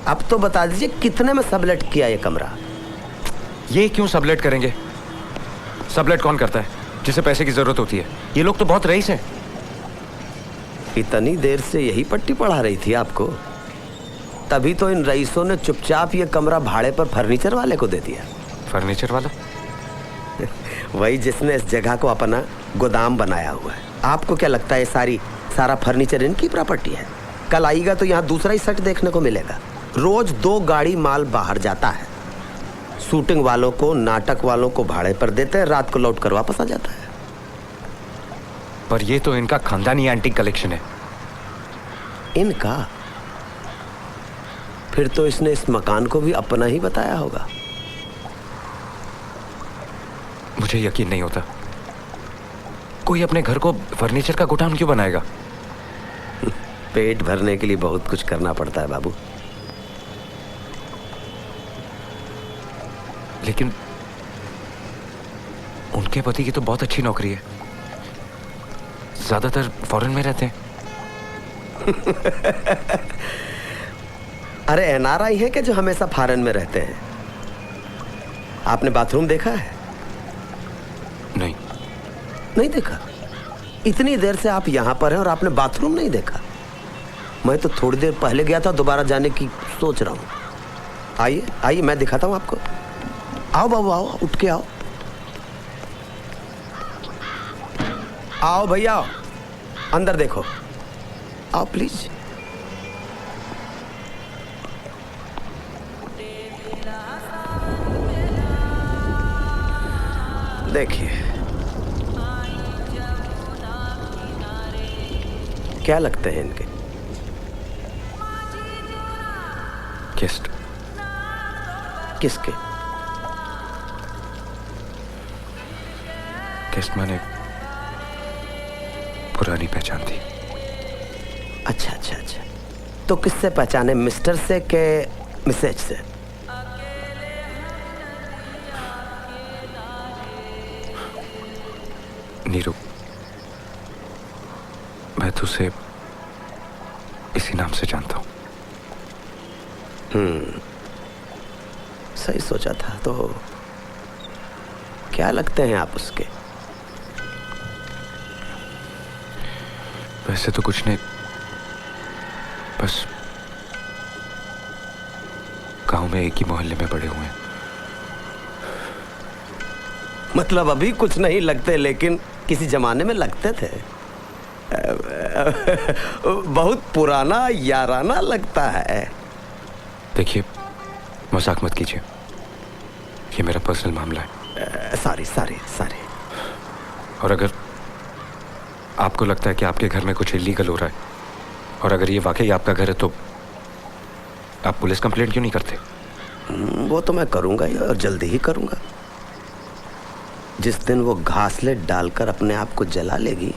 अब तो बता दीजिए कितने में सबलेट किया ये कमरा? ये क्यों सबलेट करेंगे? सबलेट कौन करता है? जिसे पैसे की जरूरत होती है। ये लोग तो बहुत रईस हैं। इतनी देर से यही पट्टी पढ़ा रही थी आपको? तभी तो इन रईसों ने चुपचाप ये कमरा भाड़े पर फर्नीचर वाले को दे दिया। फर्नीचर वाला? वही जिसने इस जगह को अपना गोदाम बनाया हुआ है। आपको क्या लगता है सारा फर्नीचर इनकी प्रॉपर्टी है? कल आएगा तो यहाँ दूसरा ही सेट देखने को मिलेगा। रोज 2 गाड़ी माल बाहर जाता है। शूटिंग वालों को, नाटक वालों को भाड़े पर देते हैं, रात को लौट कर वापस आ जाता है। पर ये तो इनका खानदानी एंटीक कलेक्शन है। इनका? फिर तो इसने इस मकान को भी अपना ही बताया होगा। मुझे यकीन नहीं होता। कोई अपने घर को फर्नीचर का गोडाउन क्यों बनाएगा? पेट भरने के लिए बहुत कुछ करना पड़ता है बाबू। लेकिन उनके पति की तो बहुत अच्छी नौकरी है। ज्यादातर फॉरेन में रहते हैं। अरे एनआरआई है कि जो हमेशा फॉरेन में रहते हैं? आपने बाथरूम देखा है? नहीं देखा? इतनी देर से आप यहां पर हैं और आपने बाथरूम नहीं देखा? मैं तो थोड़ी देर पहले गया था, दोबारा जाने की सोच रहा हूं। आइए आइए, मैं दिखाता हूं आपको। आओ बाबू, आओ, उठ के आओ। आओ भैया, आओ, अंदर देखो। आओ प्लीज। देखिए, क्या लगते हैं इनके? गेस्ट। किसके? गेस्ट मैंने पुरानी पहचान थी। अच्छा अच्छा अच्छा, तो किससे पहचाने, मिस्टर से के मिसेज से? नीरू, मैं तुझसे इसी नाम से जानता हूं। सही सोचा था। तो क्या लगते हैं आप उसके? वैसे तो कुछ नहीं, बस गांव में एक ही मोहल्ले में बड़े हुए हैं। मतलब अभी कुछ नहीं लगते, लेकिन किसी जमाने में लगते थे। बहुत पुराना याराना लगता है। देखिए, मजाक मत कीजिए, ये मेरा पर्सनल मामला है। Sorry sorry sorry. और अगर आपको लगता है कि आपके घर में कुछ इलीगल हो रहा है, और अगर ये वाकई आपका घर है, तो आप पुलिस कंप्लेंट क्यों नहीं करते? वो तो मैं करूंगा ही, और जल्दी ही करूंगा। जिस दिन वो घासलेट डालकर अपने आप को जला लेगी,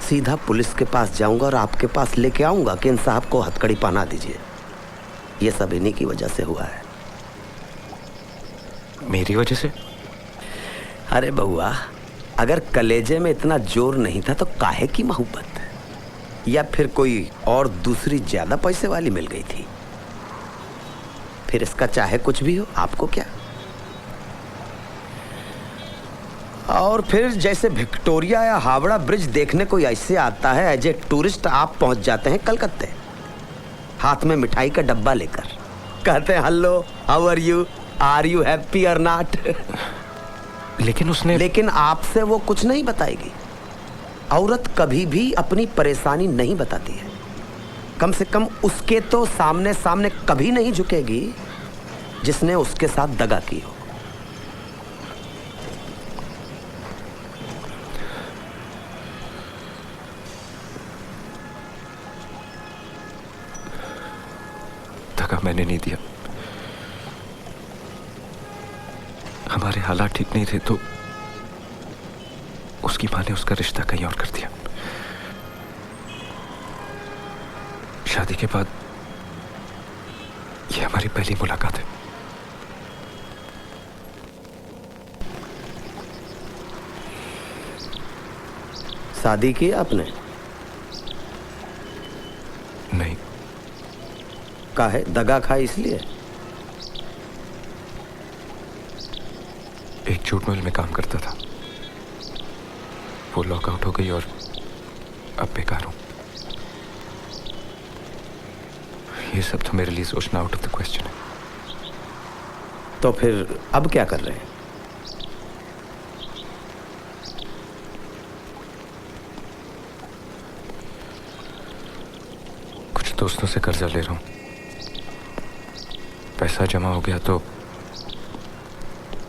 सीधा पुलिस के पास जाऊंगा और आपके पास लेके आऊंगा कि इन साहब को हथकड़ी पहना दीजिए। ये सब इन्हीं की वजह से हुआ है। मेरी वजह से? अरे बहुआ, अगर कलेजे में इतना जोर नहीं था तो काहे की मोहब्बत? या फिर कोई और दूसरी ज्यादा पैसे वाली मिल गई थी? फिर इसका चाहे कुछ भी हो, आपको क्या? और फिर जैसे विक्टोरिया या हावड़ा ब्रिज देखने को ऐसे आता है, एज ए टूरिस्ट आप पहुंच जाते हैं कलकत्ते, हाथ में मिठाई का डब्बा लेकर। कहते हैं hello, how are you happy और नॉट? लेकिन आपसे वो कुछ नहीं बताएगी। औरत कभी भी अपनी परेशानी नहीं बताती है। कम से कम उसके तो सामने सामने कभी नहीं झुकेगी जिसने उसके साथ दगा की हो। दगा मैंने नहीं दिया। हमारे हालात ठीक नहीं थे तो उसकी माँ ने उसका रिश्ता कहीं और कर दिया। शादी के बाद ये हमारी पहली मुलाकात है। शादी की आपने? नहीं। काहे दगा खाई इसलिए? एक जूट मिल में काम करता था, वो लॉकआउट हो गई और अब बेकार हूं। ये सब तो मेरे लिए सोचना आउट ऑफ द क्वेश्चन है। तो फिर अब क्या कर रहे हैं? कुछ दोस्तों से कर्जा ले रहा हूं, पैसा जमा हो गया तो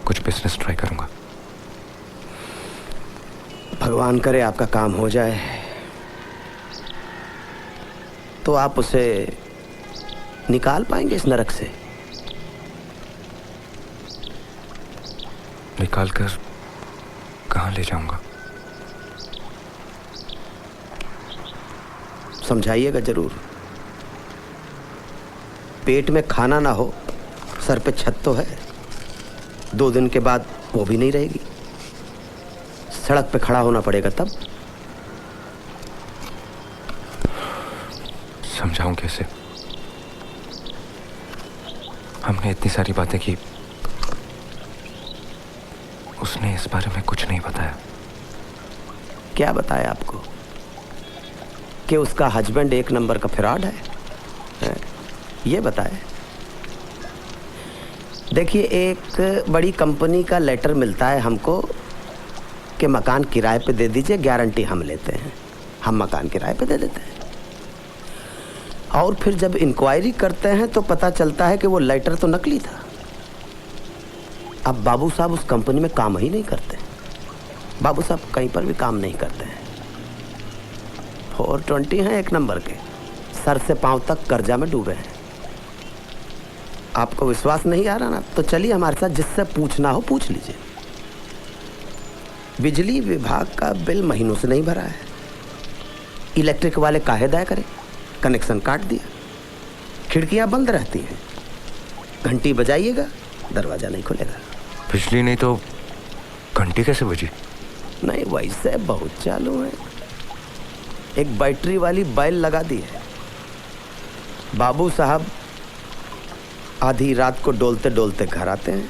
कुछ बिजनेस ट्राई करूंगा। भगवान करे आपका काम हो जाए, तो आप उसे निकाल पाएंगे इस नरक से? निकाल कर कहां ले जाऊंगा? समझाइएगा जरूर। पेट में खाना ना हो, सर पे छत तो है, 2 दिन के बाद वो भी नहीं रहेगी, सड़क पे खड़ा होना पड़ेगा तब। समझाऊं कैसे? हमने इतनी सारी बातें की, उसने इस बारे में कुछ नहीं बताया। क्या बताया आपको? कि उसका हस्बैंड 1 नंबर का फ्रॉड है? ये बताए? देखिए, एक बड़ी कंपनी का लेटर मिलता है हमको कि मकान किराए पे दे दीजिए, गारंटी हम लेते हैं। हम मकान किराए पे दे देते हैं, और फिर जब इंक्वायरी करते हैं तो पता चलता है कि वो लेटर तो नकली था। अब बाबू साहब उस कंपनी में काम ही नहीं करते। बाबू साहब कहीं पर भी काम नहीं करते हैं, 420 हैं 1 नंबर के, सर से पांव तक कर्जा में डूबे हैं। आपको विश्वास नहीं आ रहा ना, तो चलिए हमारे साथ, जिससे पूछना हो पूछ लीजिए। बिजली विभाग का बिल महीनों से नहीं भरा है, इलेक्ट्रिक वाले काहे दाया करें, कनेक्शन काट दिया, खिड़कियां बंद रहती हैं, घंटी बजाइएगा दरवाजा नहीं खुलेगा। बिजली नहीं तो घंटी कैसे बजी? नहीं, वैसे बहुत चालू है, एक बैटरी वाली बैल लगा दी है। बाबू साहब आधी रात को डोलते डोलते घर आते हैं,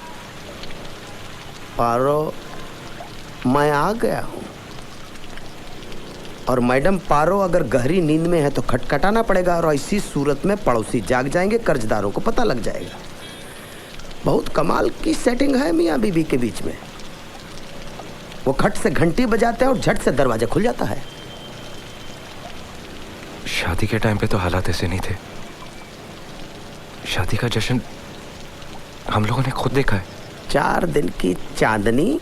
पारो मैं आ गया हूं, और मैडम पारो अगर गहरी नींद में है तो खटखटाना पड़ेगा, और ऐसी सूरत में पड़ोसी जाग जाएंगे, कर्जदारों को पता लग जाएगा। बहुत कमाल की सेटिंग है मियाँ बीबी के बीच में। वो खट से घंटी बजाते हैं और झट से दरवाजा खुल जाता है। शादी के टाइम पे तो हालात ऐसे नहीं थे। शादी का जश्न हम लोगों ने खुद देखा है। 4 दिन की चांदनी,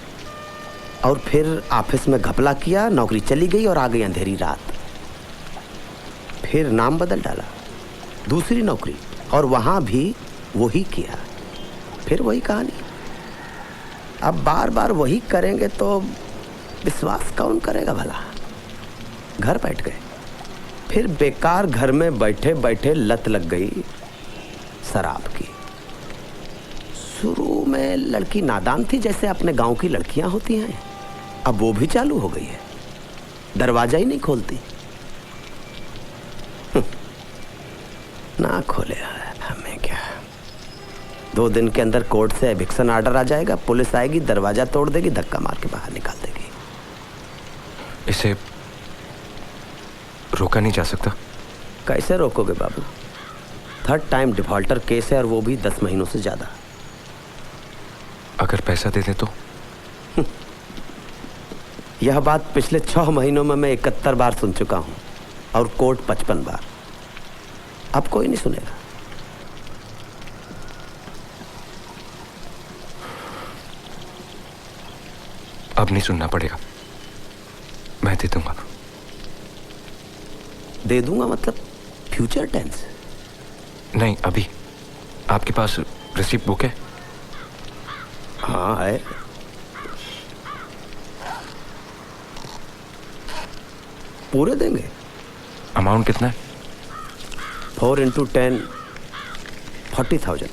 और फिर ऑफिस में घपला किया, नौकरी चली गई और आ गई अंधेरी रात। फिर नाम बदल डाला, दूसरी नौकरी, और वहां भी वही किया, फिर वही कहानी। अब बार बार वही करेंगे तो विश्वास कौन करेगा भला? घर बैठ गए, फिर बेकार घर में बैठे बैठे लत लग गई शराब की। शुरू में लड़की नादान थी, जैसे अपने गांव की लड़कियां होती हैं, अब वो भी चालू हो गई है, दरवाजा ही नहीं खोलती। ना खोले हमें क्या, 2 दिन के अंदर कोर्ट से एविक्शन ऑर्डर आ जाएगा, पुलिस आएगी, दरवाजा तोड़ देगी, धक्का मार के बाहर निकाल देगी। इसे रोका नहीं जा सकता? कैसे रोकोगे बाबू? 3rd टाइम डिफॉल्टर केस है, और वो भी 10 महीनों से ज्यादा। अगर पैसा दे दे तो? यह बात पिछले 6 महीनों में मैं 71 बार सुन चुका हूं, और कोर्ट 55 बार। अब कोई नहीं सुनेगा। अब नहीं सुनना पड़ेगा, मैं दे दूंगा। दे दूंगा मतलब फ्यूचर टेंस? नहीं, अभी। आपके पास रिसिप्ट बुक है? हाँ है। पूरे देंगे। अमाउंट कितना है? 4 × 10 40,000।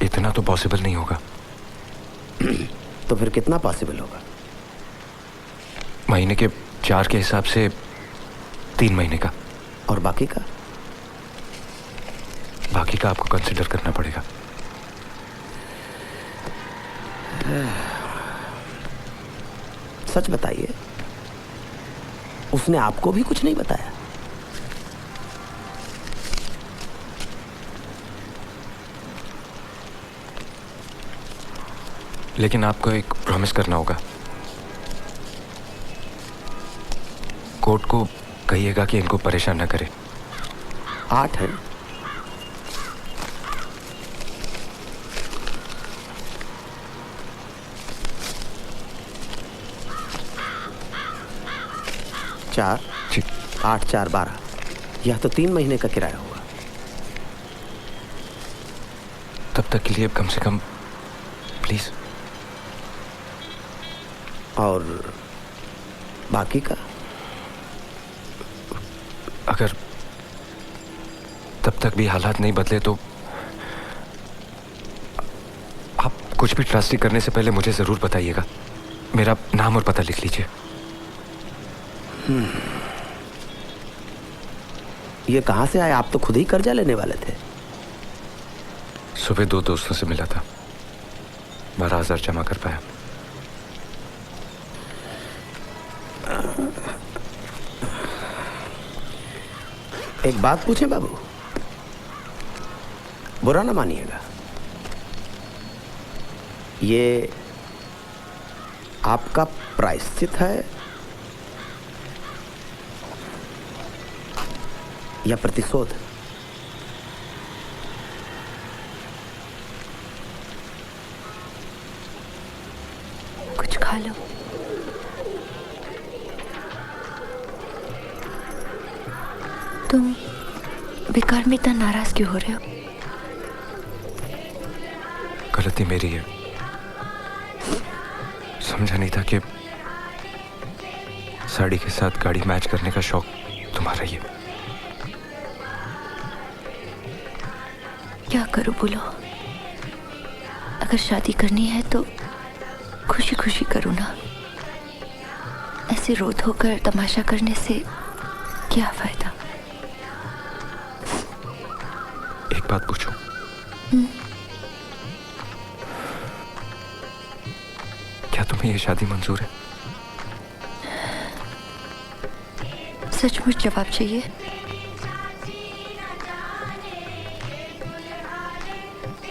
इतना तो पॉसिबल नहीं होगा। तो फिर कितना पॉसिबल होगा? महीने के 4 के हिसाब से 3 महीने का। और बाकी का? बाकी का आपको कंसिडर करना पड़ेगा। सच बताइए, उसने आपको भी कुछ नहीं बताया? लेकिन आपको एक प्रॉमिस करना होगा। कोर्ट को कहिएगा कि इनको परेशान न करे। 8 है। चार जी। 8 4 12। यह तो 3 महीने का किराया हुआ। तब तक के लिए कम से कम प्लीज। और बाकी का? अगर तब तक भी हालात नहीं बदले तो आप कुछ भी ट्रस्टी करने से पहले मुझे जरूर बताइएगा। मेरा नाम और पता लिख लीजिए। ये कहां से आया? आप तो खुद ही कर्जा लेने वाले थे। सुबह 2 दोस्तों से मिला था, 12,000 जमा कर पाया। एक बात पूछें बाबू, बुरा ना मानिएगा, ये आपका प्रायश्चित है या प्रतिशोध? कुछ खा लो। तुम बेकार में इतना नाराज क्यों हो रहे हो? गलती मेरी है। समझा नहीं था कि साड़ी के साथ गाड़ी मैच करने का शौक तुम्हारा ही है। क्या करूं बोलो? अगर शादी करनी है तो खुशी खुशी करो ना। ऐसे रो धोकर तमाशा करने से क्या फायदा? एक बात पूछूं? क्या तुम्हें ये शादी मंजूर है? सचमुच जवाब चाहिए?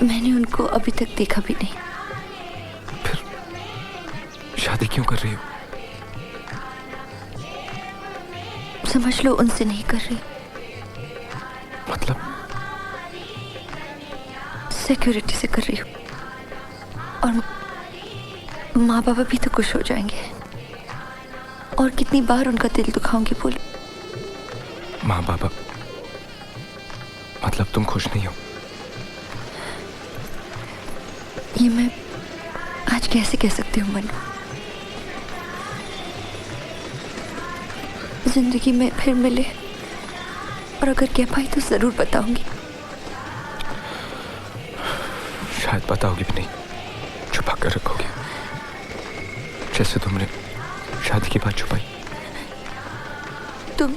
मैंने उनको अभी तक देखा भी नहीं। फिर शादी क्यों कर रही हो? समझ लो उनसे नहीं कर रही। मतलब? सिक्योरिटी से कर रही हूँ। और माँ बाबा भी तो खुश हो जाएंगे। और कितनी बार उनका दिल दुखाऊंगी बोलो? माँ बाबा मतलब तुम खुश नहीं हो? ये मैं आज कैसे कह सकती हूँ मनु? जिंदगी में फिर मिले और अगर कह पाई तो जरूर बताऊंगी। शायद बताओगी भी नहीं, छुपा कर रखोगे, जैसे तुमने शादी की बात छुपाई। तुम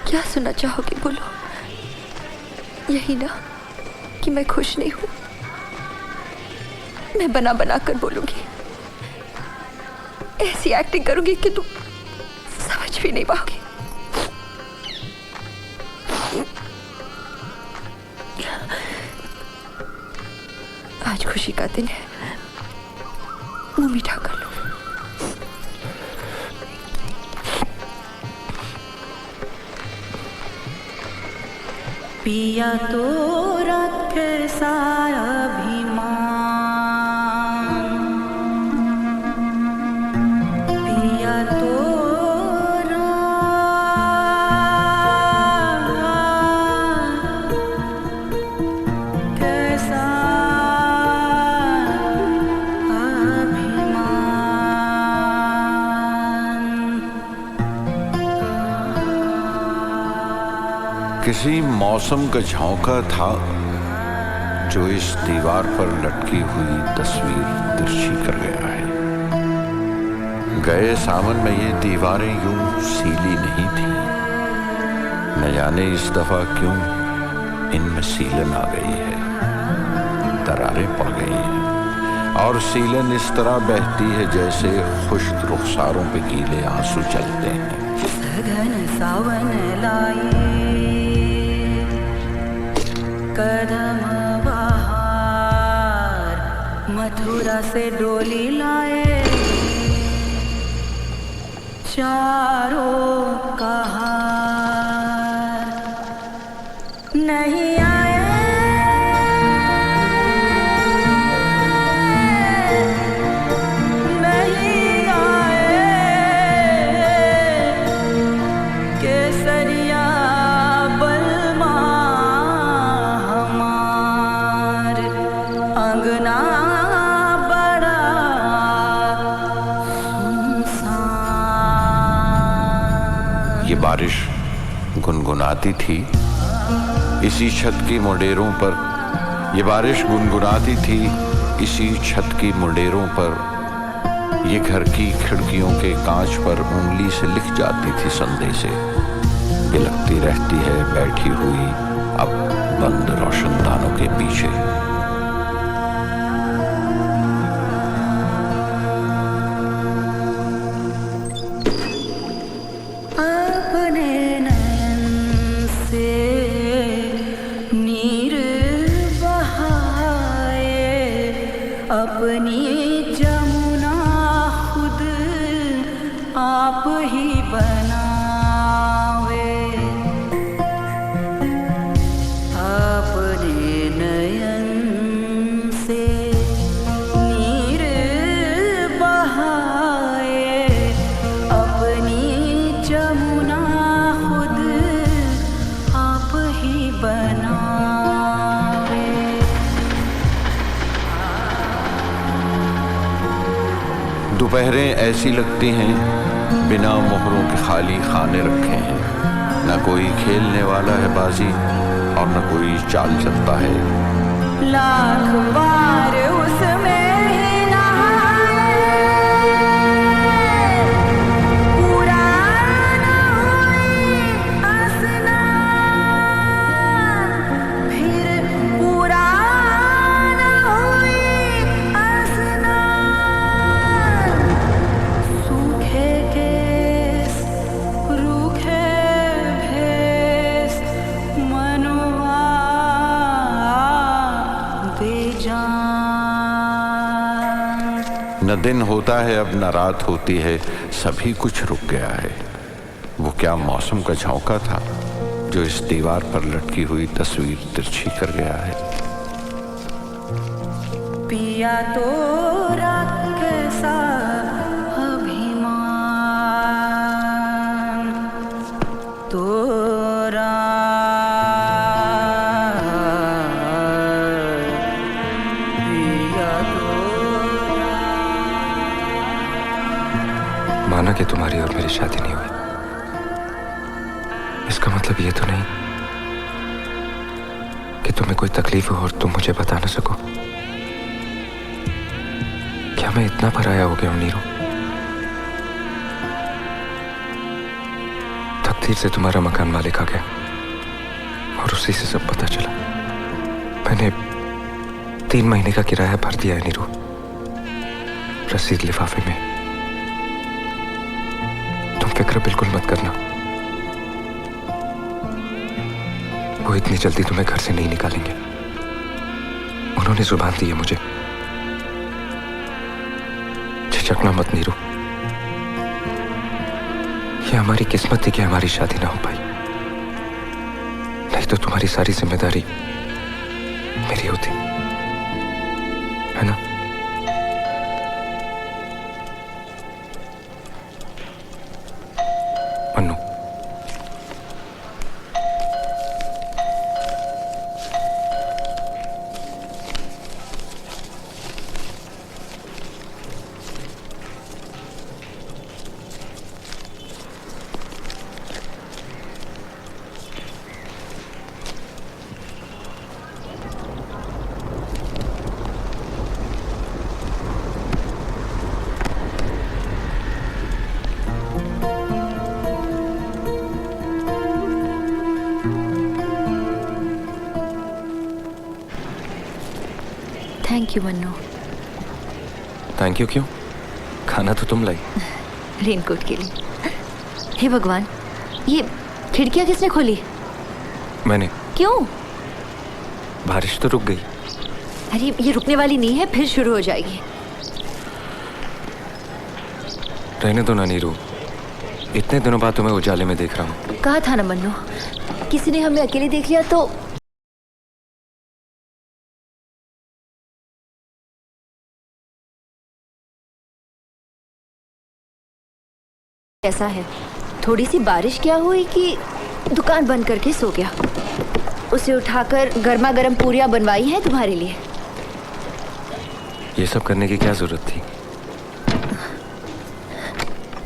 क्या सुनना चाहोगे बोलो? यही ना कि मैं खुश नहीं हूं? मैं बना बना कर बोलूंगी, ऐसी एक्टिंग करूंगी कि तुम समझ भी नहीं पाओगे। आज खुशी का दिन है, मुंह मीठा कर लो। पिया तो रखे सारा अभिमान, पिया तो कैसा किसी मौसम का झोंका था जो इस दीवार पर लटकी हुई तस्वीर तिरछी कर गया है। गए सावन में ये दीवारें यूं सीली नहीं थी, न जाने इस दफा क्यों इनमें सीलन आ गई है, दरारें पड़ गई हैं और सीलन इस तरह बहती है जैसे खुश्क रुखसारों पे गीले आंसू चलते हैं। सघन सावन लाए कदम बहार, मथुरा से डोली लाए चारों कहार, नहीं आए नहीं आए केसरिया बलमा हमार, अंगना बड़ा सुनसान। ये बारिश गुनगुनाती थी इसी छत की मुंडेरों पर, ये बारिश गुनगुनाती थी इसी छत की मुंडेरों पर, ये घर की खिड़कियों के कांच पर उंगली से लिख जाती थी संदेशे, बिलखती रहती है बैठी हुई अब बंद रोशनदानों के पीछे। अपने नयन से नीर बहाए, अपनी जमुना खुद आप ही बनावे, अपने नयन से नीर बहाए, अपनी जमुना खुद आप ही बनावे। दोपहरें ऐसी लगती हैं बिना मोहरों के खाली खाने रखे हैं, न कोई खेलने वाला है बाजी और न कोई चाल चलता है। लाख बार उसमें ही नहाए, पुराना हुई स्नान, फिर पुराना हुई स्नान, सूखे केस रूखे भेस, मनुआ बेजान। न दिन होता है अब न रात होती है, सभी कुछ रुक गया है। वो क्या मौसम का झोंका था जो इस दीवार पर लटकी हुई तस्वीर तिरछी कर गया है। पिया तो कैसा अभिमान, तोरा पिया तोरा। माना कि तुम्हारी और मेरी शादी नहीं हुई, इसका मतलब ये तो नहीं कि तुम्हें कोई तकलीफ हो और तुम मुझे बता ना सको। क्या मैं इतना पराया हो गया हूं नीरू? तकदीर से तुम्हारा मकान मालिक आ गया और उसी से सब पता चला। मैंने 3 महीने का किराया भर दिया है नीरू, रसीद लिफाफे में। तुम फिक्र बिल्कुल मत करना, वो इतनी जल्दी तुम्हें घर से नहीं निकालेंगे। उन्होंने जुबान दी है मुझे। झिझकना मत नीरू, ये हमारी किस्मत थी कि हमारी शादी ना हो पाई, नहीं तो तुम्हारी सारी जिम्मेदारी मेरी होती, है ना? Mannu, thank you Mannu. Thank you क्यों? खाना तो तुम लाई। रेनकोट के लिए। हे भगवान, ये खिड़कियां किसने खोली? मैंने। क्यों? बारिश तो रुक गई। अरे ये रुकने वाली नहीं है, फिर शुरू हो जाएगी। रहने दो ना नीरू, इतने दिनों बाद तुम्हें उजाले में देख रहा हूँ। कहा था ना मन्नू, किसी ने हमें अकेले देख लिया तो ऐसा है। थोड़ी सी बारिश क्या हुई कि दुकान बंद करके सो गया। उसे उठाकर गर्मा गर्म पूरियां बनवाई हैं तुम्हारे लिए। ये सब करने की क्या जरूरत थी?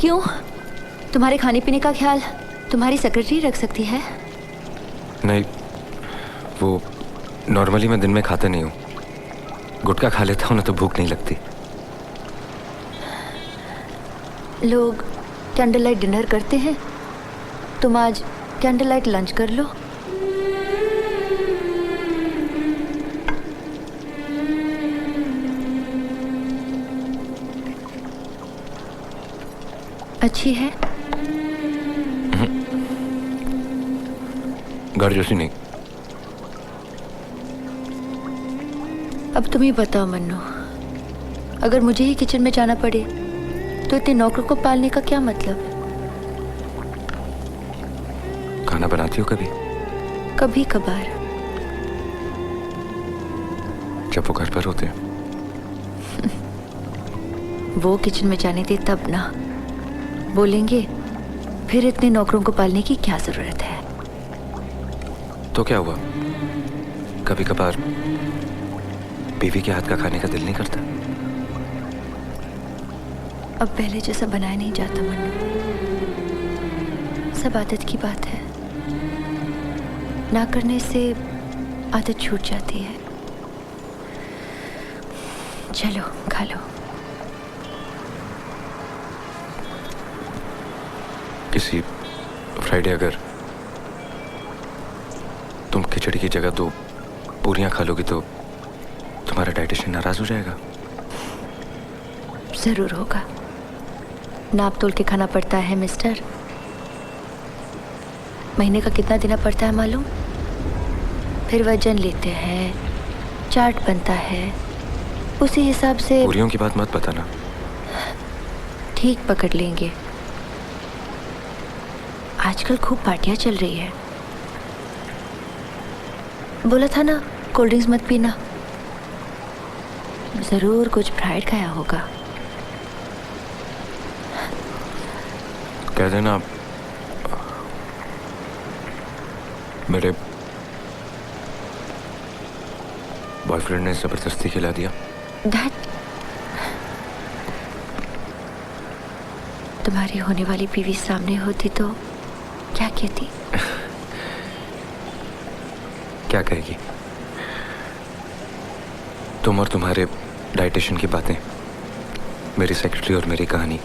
क्यों? तुम्हारे खाने पीने का ख्याल तुम्हारी सेक्रेटरी रख सकती है। नहीं, वो नॉर्मली मैं दिन में खाता नहीं हूँ। गुटखा खा लेता हूँ ना तो भूख नहीं लगती। लोग कैंडल लाइट डिनर करते हैं, तुम आज कैंडल लाइट लंच कर लो। अच्छी है? घर जैसी नहीं। अब तुम ही बताओ मन्नू, अगर मुझे ही किचन में जाना पड़े तो इतने नौकरों को पालने का क्या मतलब? खाना बनाती हो कभी? कभी कभार। जब वो घर पर होते हैं। वो किचन में जाने दे तब ना। बोलेंगे फिर इतने नौकरों को पालने की क्या जरूरत है? तो क्या हुआ? कभी कभार बीवी के हाथ का खाने का दिल नहीं करता? अब पहले जैसा बनाया नहीं जाता मन्नू, सब आदत की बात है। ना करने से आदत छूट जाती है। चलो खा लो। किसी फ्राइडे अगर तुम खिचड़ी की जगह 2 पूरियां खा लोगी तो तुम्हारा डाइटिशियन नाराज हो जाएगा। जरूर होगा। नाप तोल के खाना पड़ता है मिस्टर। महीने का कितना देना पड़ता है मालूम? फिर वजन लेते हैं, चार्ट बनता है, उसी हिसाब से। पूरियों की बात मत बताना। ठीक पकड़ लेंगे। आजकल खूब पार्टियां चल रही है। बोला था ना कोल्ड ड्रिंक्स मत पीना। जरूर कुछ फ्राइड खाया होगा। कह देना मेरे बॉयफ्रेंड ने जबरदस्ती खिला दिया। तुम्हारी होने वाली बीवी सामने होती तो क्या कहती? क्या कहेगी? तुम और तुम्हारे डाइटिशियन की बातें, मेरी सेक्रेटरी और मेरी कहानी,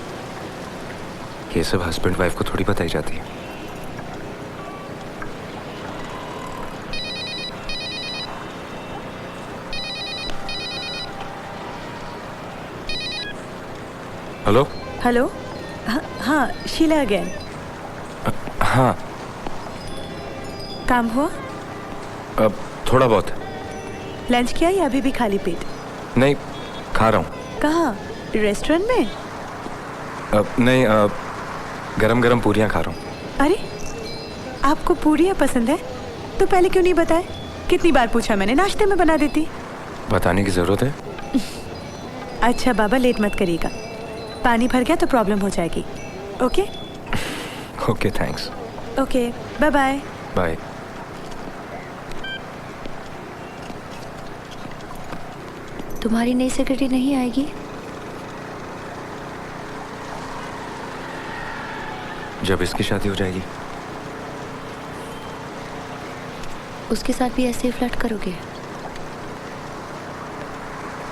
ये सब हस्बैंड वाइफ को थोड़ी बताई जाती है। हेलो। हेलो। हाँ शीला अगेन। हाँ। काम हुआ? अब थोड़ा बहुत। लंच किया या अभी भी खाली पेट? नहीं, खा रहा हूँ। कहाँ? रेस्टोरेंट में? नहीं, गरम गरम पूरियां खा रहा हूँ। अरे आपको पूरियां पसंद है तो पहले क्यों नहीं बताए? कितनी बार पूछा मैंने, नाश्ते में बना देती। बताने की जरूरत है? अच्छा बाबा लेट मत करिएगा, पानी भर गया तो प्रॉब्लम हो जाएगी। Okay okay thanks. Okay bye bye. Bye. तुम्हारी नई सेक्रेटरी नहीं आएगी? जब इसकी शादी हो जाएगी। उसके साथ भी ऐसे ही फ्लर्ट करोगे?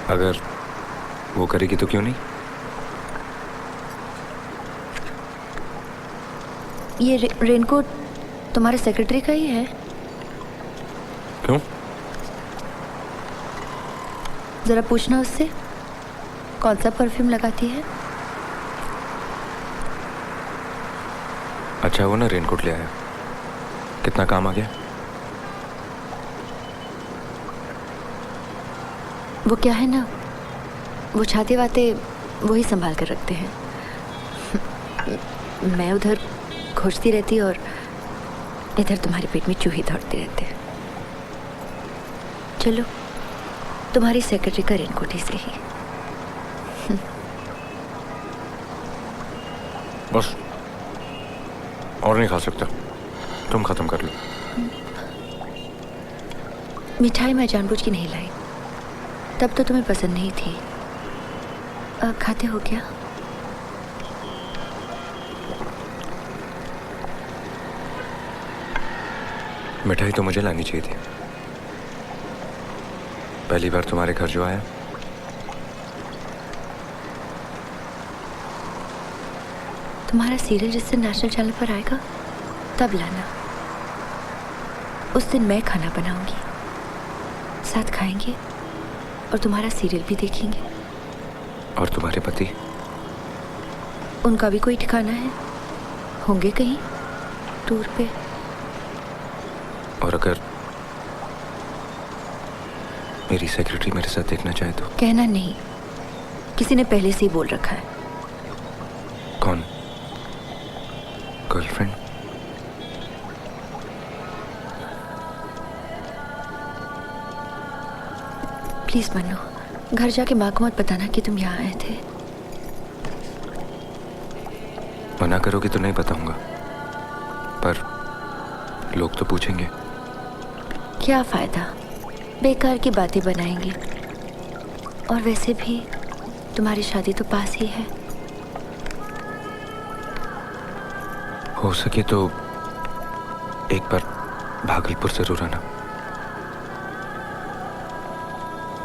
अगर वो करेगी तो क्यों नहीं? ये रेनकोट तुम्हारे सेक्रेटरी का ही है? क्यों? ज़रा पूछना उससे कौन सा परफ्यूम लगाती है। अच्छा वो ना रेनकोट ले आया, कितना काम आ गया? वो क्या है ना, वो छाते वाते वही संभाल कर रखते हैं। मैं उधर खोजती रहती और इधर तुम्हारे पेट में चूहे दौड़ते रहते हैं। चलो तुम्हारी सेक्रेटरी का रेनकोट ही से ही। बस और नहीं खा सकता, तुम खत्म कर लो। मिठाई मैं जानबूझ की नहीं लाई, तब तो तुम्हें पसंद नहीं थी। अब खाते हो क्या? मिठाई तो मुझे लानी चाहिए थी। पहली बार तुम्हारे घर जो आया, तुम्हारा सीरियल जिस दिन नेशनल चैनल पर आएगा तब लाना। उस दिन मैं खाना बनाऊंगी, साथ खाएंगे और तुम्हारा सीरियल भी देखेंगे। और तुम्हारे पति? उनका भी कोई ठिकाना है, होंगे कहीं टूर पे। और अगर मेरी सेक्रेटरी मेरे साथ देखना चाहे तो? कहना नहीं, किसी ने पहले से ही बोल रखा है। कौन? गर्लफ्रेंड? प्लीज मन्नू, घर जाके माँ को मत बताना कि तुम यहाँ आए थे। मना करोगे तो नहीं बताऊंगा, पर लोग तो पूछेंगे। क्या फायदा, बेकार की बातें बनाएंगे। और वैसे भी तुम्हारी शादी तो पास ही है। हो सके तो एक बार भागलपुर जरूर आना।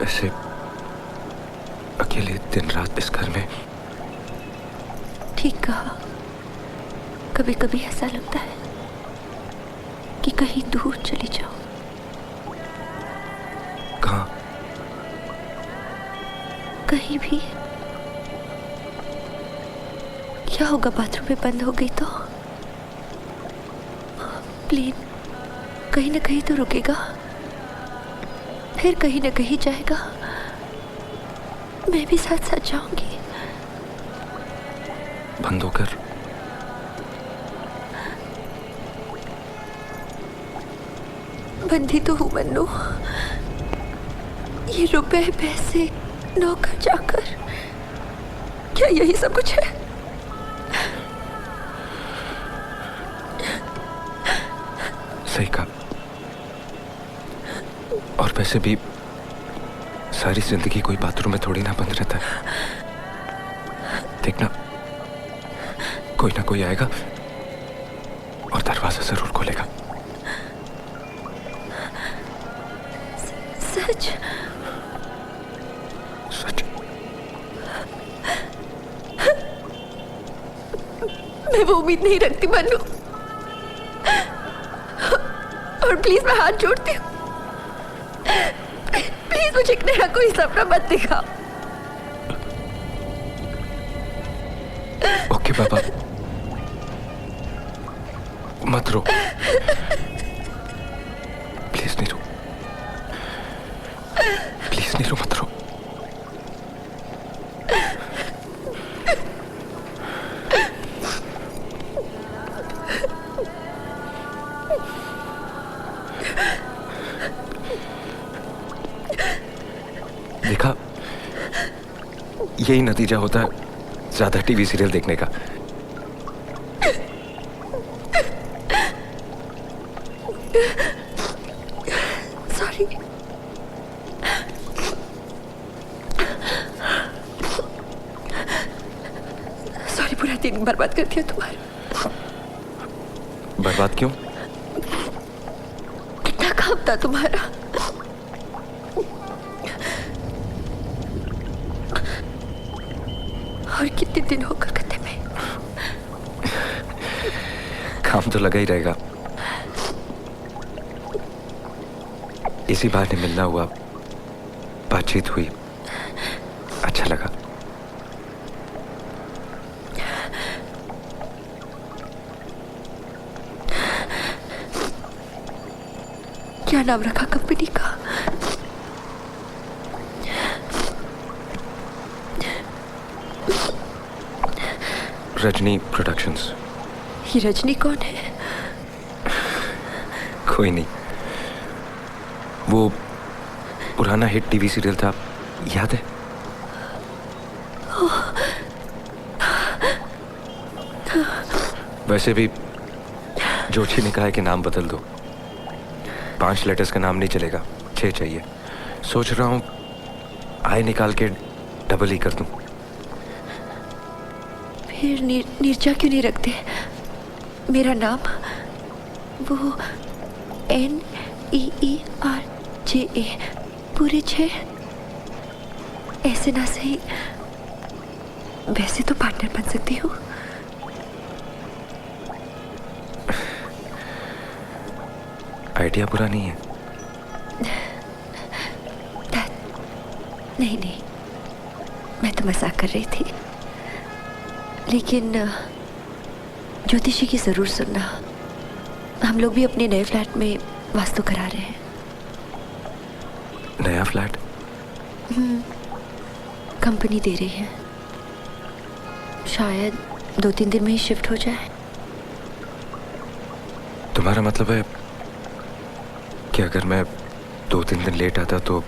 ऐसे अकेले दिन रात इस घर में। ठीक कहा, कभी कभी ऐसा लगता है कि कहीं दूर चली जाओ। कहाँ? कहीं भी। क्या होगा बाथरूम में बंद हो गई तो? प्लेन कहीं ना कहीं तो रुकेगा, फिर कहीं ना कहीं जाएगा। मैं भी साथ साथ जाऊंगी। बंद होकर बंदी तो हूं मन्नू, ये रुपए पैसे नौकर चाकर, क्या यही सब कुछ है? सही कहा। और वैसे भी सारी जिंदगी कोई बाथरूम में थोड़ी ना बंद रहता है। देखना, कोई ना कोई आएगा और दरवाजा जरूर खोलेगा। सच? सच। मैं वो उम्मीद नहीं रखती मन्नू, और प्लीज मैं हाथ जोड़ती हूँ, प्लीज मुझे एक नया कोई सपना मत दिखाओ। ओके बाबा, मत रो, प्लीज नहीं रो, प्लीज नहीं रो, मत रो। देखा, यही नतीजा होता है ज्यादा टीवी सीरियल देखने का। सॉरी। सॉरी, पूरा दिन बर्बाद कर दिया तुम्हारा। बर्बाद क्यों? कितना काम था तुम्हारा। और कितने दिन हो कलकत्ते में। काम तो लगा ही रहेगा। इसी बहाने मिलना हुआ, बातचीत हुई, अच्छा लगा। क्या नाम रखा कंपनी का? रजनी प्रोडक्शंस। ये रजनी कौन है? कोई नहीं, वो पुराना हिट टीवी सीरियल था, याद है? वैसे भी जोशी ने कहा है कि नाम बदल दो। 5 लेटर्स का नाम नहीं चलेगा, 6 चाहिए। सोच रहा हूँ आई निकाल के डबल ही कर दूं। फिर नीरजा क्यों नहीं रखते? मेरा नाम वो NEERJA पूरे 6 ऐसे ना सही। वैसे तो पार्टनर बन सकती हूँ। आइडिया बुरा नहीं है। नहीं नहीं, मैं तो मजाक कर रही थी। लेकिन ज्योतिषी की जरूर सुनना। हम लोग भी अपने नए फ्लैट में वास्तु करा रहे हैं। नया फ्लैट? कंपनी दे रही है, शायद 2-3 दिन में ही शिफ्ट हो जाए। तुम्हारा मतलब है कि अगर मैं 2-3 दिन लेट आता तो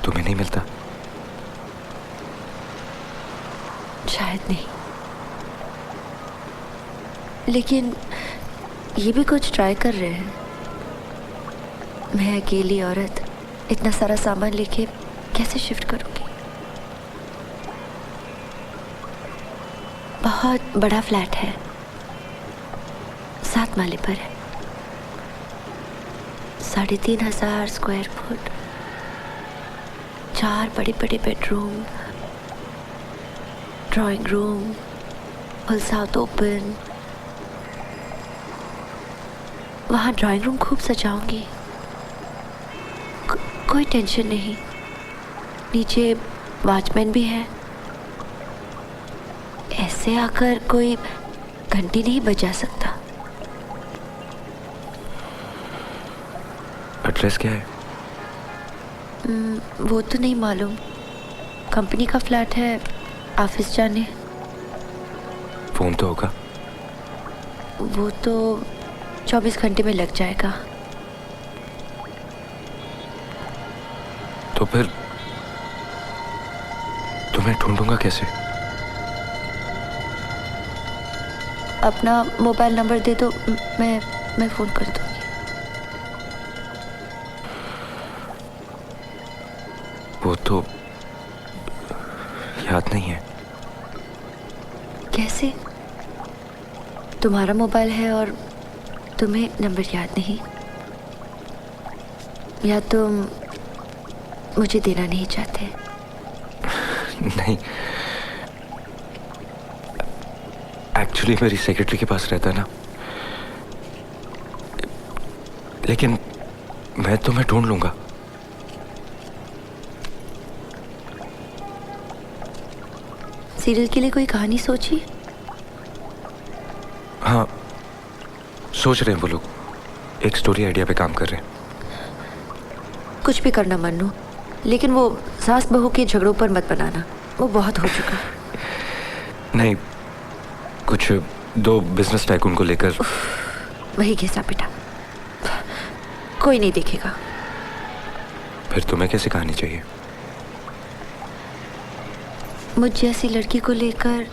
तुम्हें नहीं मिलता? शायद नहीं, लेकिन ये भी कुछ ट्राई कर रहे हैं। मैं अकेली औरत इतना सारा सामान लेके कैसे शिफ्ट करूंगी? बहुत बड़ा फ्लैट है, 7 माले पर है, 3,500 स्क्वायर फुट, 4 बड़े बड़े bedroom, drawing room, full south open. वहाँ ड्राइंग रूम खूब सजाऊंगी, कोई टेंशन नहीं। नीचे वॉचमैन भी है, ऐसे आकर कोई घंटी नहीं बजा सकता। एड्रेस क्या है? वो तो नहीं मालूम। कंपनी का फ्लैट है, ऑफिस जाने। फोन तो होगा? वो तो 24 घंटे में लग जाएगा। तो फिर तुम्हें ढूंढूंगा कैसे? अपना मोबाइल नंबर दे दो, मैं फोन कर दूंगी। वो तो याद नहीं है। कैसे? तुम्हारा मोबाइल है और तुम्हें नंबर याद नहीं? या तुम मुझे देना नहीं चाहते? नहीं, एक्चुअली मेरी सेक्रेटरी के पास रहता है ना, लेकिन मैं तुम्हें ढूंढ लूंगा। सीरियल के लिए कोई कहानी सोची? हाँ, सोच रहे हैं वो लोग, एक स्टोरी आइडिया पे काम कर रहे हैं। कुछ भी करना मन्नू, लेकिन वो सास बहू के झगड़ों पर मत बनाना, वो बहुत हो चुका। नहीं, कुछ 2 बिजनेस टाइकून को लेकर। वही घिसा पिटा, कोई नहीं देखेगा। फिर तुम्हें कैसी कहानी चाहिए? मुझ जैसी लड़की को लेकर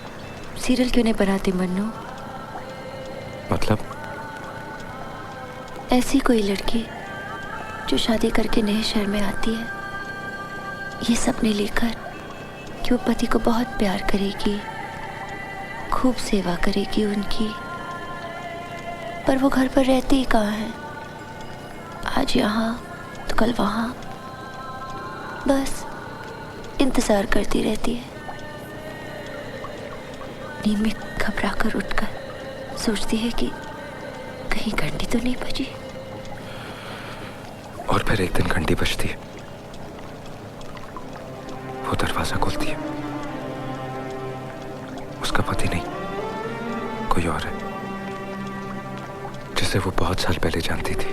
सीरियल क्यों नहीं बनाते मन्नू? मतलब? ऐसी कोई लड़की जो शादी करके नए शहर में आती है, ये सपने लेकर कि वो पति को बहुत प्यार करेगी, खूब सेवा करेगी उनकी, पर वो घर पर रहती ही कहाँ है? आज यहाँ तो कल वहाँ, बस इंतजार करती रहती है। नींद में घबरा कर उठकर सोचती है कि कहीं घंटी तो नहीं बजी। और फिर एक दिन घंटी बजती है दरवाजा खोलती है। उसका पति नहीं, कोई और है, जिसे वो बहुत साल पहले जानती थी,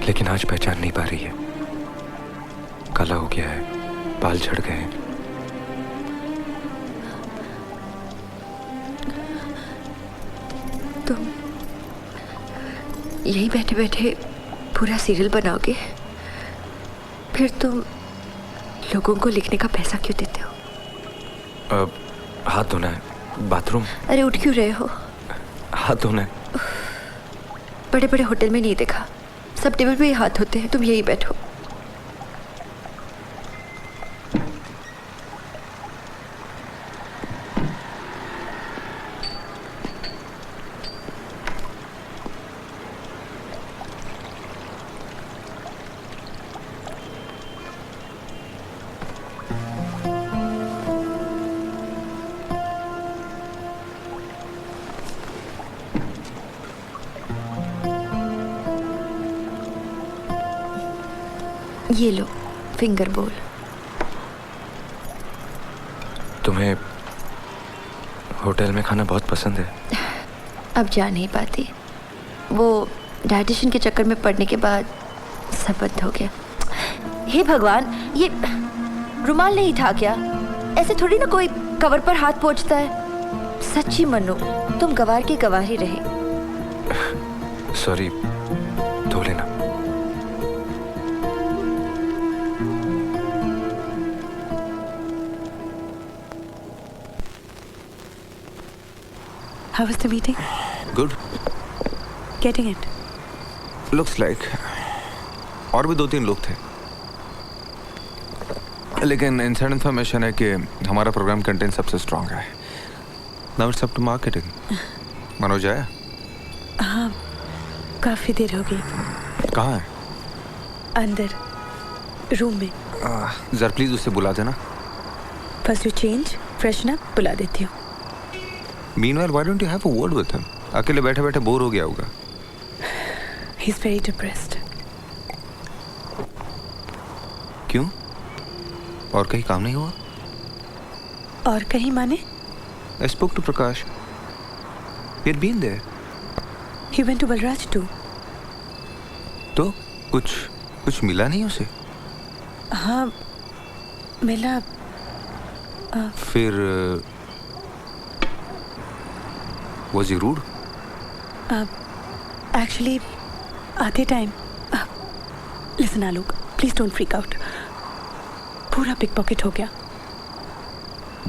लेकिन आज पहचान नहीं पा रही है। काला हो गया है, बाल झड़ गए हैं। तुम यही बैठे बैठे पूरा सीरियल बनाओगे? फिर तुम लोगों को लिखने का पैसा क्यों देते हो? हाथ धोना है, बाथरूम। अरे उठ क्यों रहे हो? हाथ धोना है। बड़े बड़े होटल में नहीं देखा, सब टेबल पे ही हाथ होते हैं। तुम यही बैठो। ये लो फिंगर बोल। तुम्हें होटल में खाना बहुत पसंद है? अब जा नहीं पाती, वो डाइटिशियन के चक्कर में पड़ने के बाद सब बंद हो गया। हे भगवान, ये रुमाल नहीं था क्या? ऐसे थोड़ी ना कोई कवर पर हाथ पोंछता है। सच्ची मनु, तुम गवार की गवार ही रहे। सॉरी, धो लेना। How was the meeting? Good, Getting it? Looks like. और भी 2-3 लोग थे, लेकिन इनसाइड इन्फॉर्मेशन है कि हमारा प्रोग्राम कंटेंट सबसे स्ट्रांग है। Now it's up to marketing. Manoj आया? हाँ, काफी देर हो गई। कहाँ है? अंदर रूम में। जरा प्लीज उससे बुला देना। First you change, freshen up, बुला देती हूँ। Meanwhile, why don't you have a word with him? अकेले बैठे बैठे बोर हो गया होगा। He's very depressed. क्यों? और कहीं काम नहीं हुआ? और कहीं माने? I spoke to Prakash. He had been there. He went to Balraj too. तो कुछ मिला नहीं उसे? हाँ, मिला। फिर was he rude? Actually, आते time listen Alok, please don't freak out. पूरा पिक पॉकेट हो गया।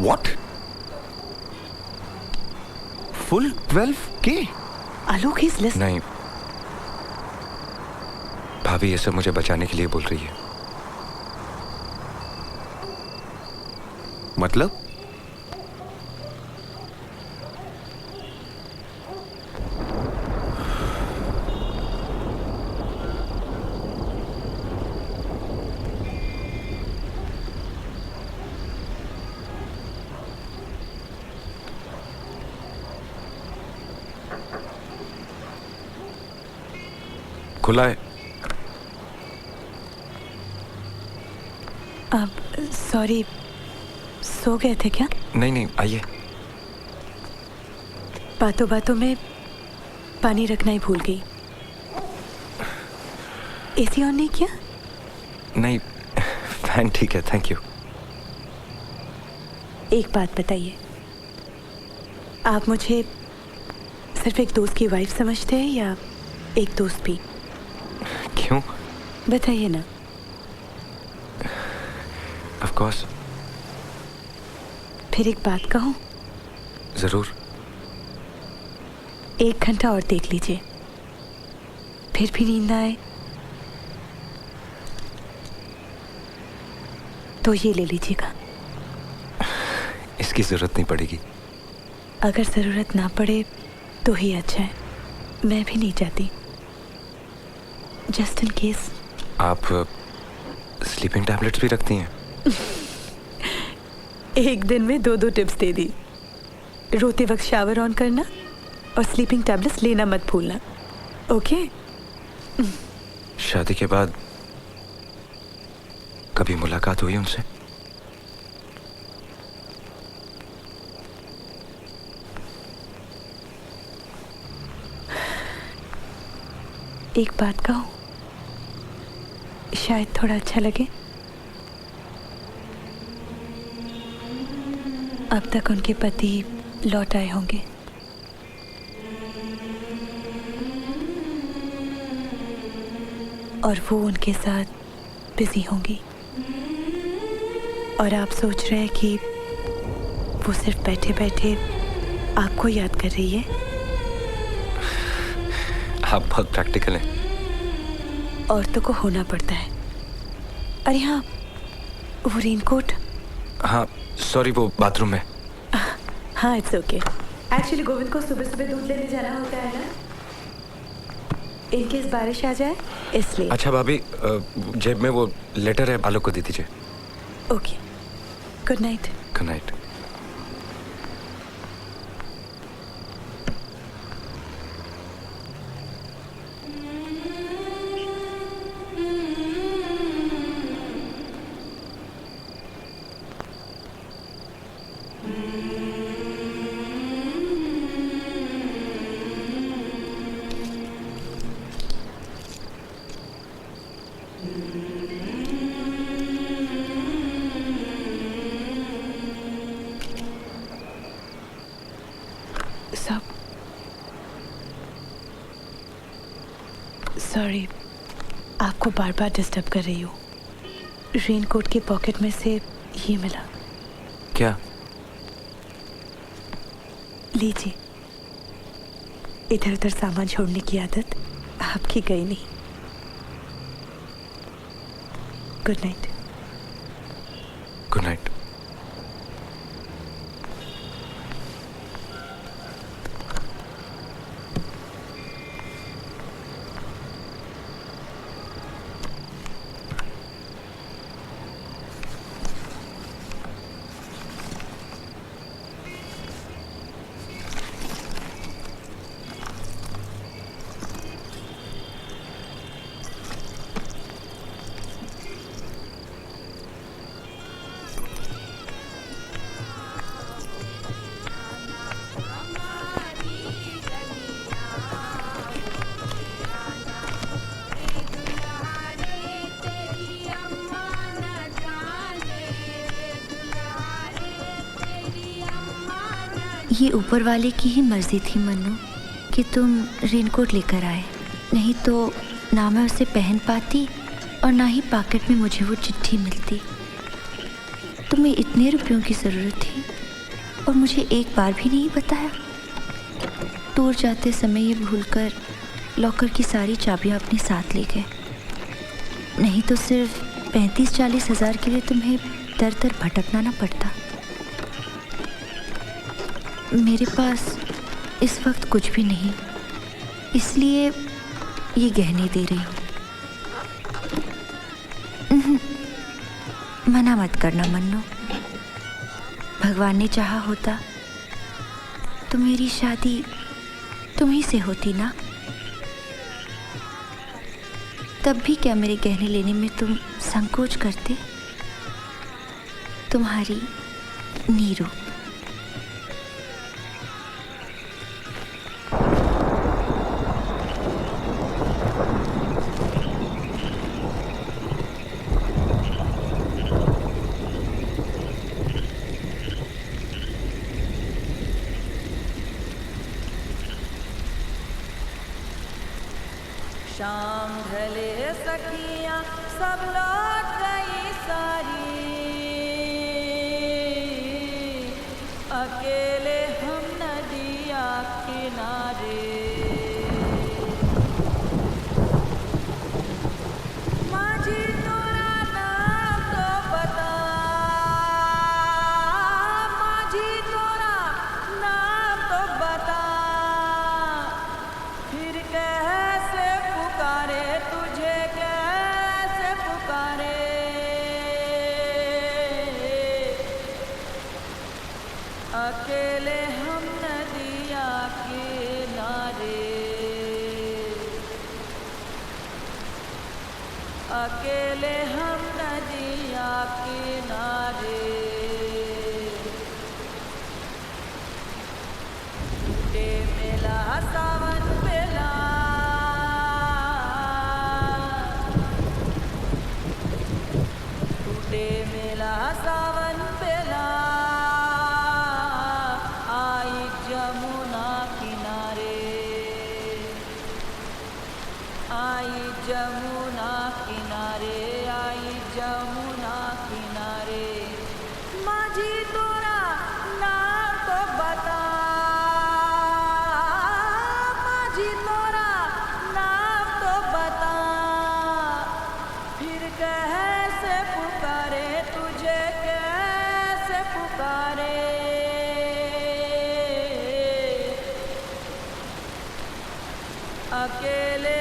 What? Full 12K? Alok, he is listening. नहीं, भाभी ये सब मुझे बचाने के लिए बोल रही है। मतलब? खुला है। अब सॉरी, सो गए थे क्या? नहीं, आइए। बातों बातों में पानी रखना ही भूल गई। एसी ऑन नहीं किया? नहीं, फैन ठीक है, थैंक यू। एक बात बताइए, आप मुझे सिर्फ एक दोस्त की वाइफ समझते हैं या एक दोस्त भी? क्यों? बताइए ना। Of course. फिर एक बात कहूँ? जरूर। 1 घंटा और देख लीजिए, फिर भी नींद आए तो ये ले लीजिएगा। इसकी जरूरत नहीं पड़ेगी। अगर जरूरत ना पड़े तो ही अच्छा है, मैं भी नहीं चाहती, जस्ट इन केस। आप स्लीपिंग टैबलेट्स भी रखती हैं? एक दिन में 2 टिप्स दे दी। रोते वक्त शावर ऑन करना और स्लीपिंग टैबलेट्स लेना मत भूलना, ओके? शादी के बाद कभी मुलाकात हुई उनसे? एक बात कहूं, शायद थोड़ा अच्छा लगे। अब तक उनके पति लौट आए होंगे। और वो उनके साथ बिजी होंगी। और आप सोच रहे हैं कि वो सिर्फ बैठे बैठे आपको याद कर रही है। आप बहुत प्रैक्टिकल हैं। औरतों को होना पड़ता है। अरे हाँ, वो रेनकोट। हाँ सॉरी, वो बाथरूम में। हाँ इट्स ओके। एक्चुअली गोविंद को सुबह सुबह दूध लेने जाना होता है ना, इनकेस बारिश आ जाए इसलिए। अच्छा भाभी, जेब में वो लेटर है, आलोक को दे दीजिए। Okay, good night. Good night. Sorry, आपको बार बार डिस्टर्ब कर रही हूँ। रेनकोट के पॉकेट में से ये मिला। क्या? लीजिए। इधर उधर सामान छोड़ने की आदत आपकी गई नहीं। Good night. Good night. ये ऊपर वाले की ही मर्जी थी मन्नू कि तुम रेनकोट लेकर आए, नहीं तो ना मैं उसे पहन पाती और ना ही पॉकेट में मुझे वो चिट्ठी मिलती। तुम्हें इतने रुपयों की ज़रूरत थी और मुझे एक बार भी नहीं बताया। दूर जाते समय ये भूलकर लॉकर की सारी चाबियां अपने साथ ले गए, नहीं तो सिर्फ 35-40 हज़ार के लिए तुम्हें दर दर भटकना ना पड़ता। मेरे पास इस वक्त कुछ भी नहीं, इसलिए ये गहने दे रही हूँ। मना मत करना मन्नू, भगवान ने चाहा होता तो मेरी शादी तुम्ही से होती ना। तब भी क्या मेरे गहने लेने में तुम संकोच करते? तुम्हारी नीरू। शाम ढले सखियां सब लौट गई सारी, अकेले हम नदिया किनारे। माझी तोरा नाम तो बता, माझी तोरा नाम तो बता, फिर कैसे पुकारे तुझे, कैसे पुकारे। अकेले हम नदिया किनारे, अकेले हम नदिया किनारे टूटे मेला सावन बेला टूटे मेला सावन बेला आई जमुना किनारे आई जमुना किनारे आई जमुना किनारे माझी तोरा नाम तो बता माझी तोरा नाम तो बता फिर कैसे पुकारे तुझे कैसे पुकारे अकेले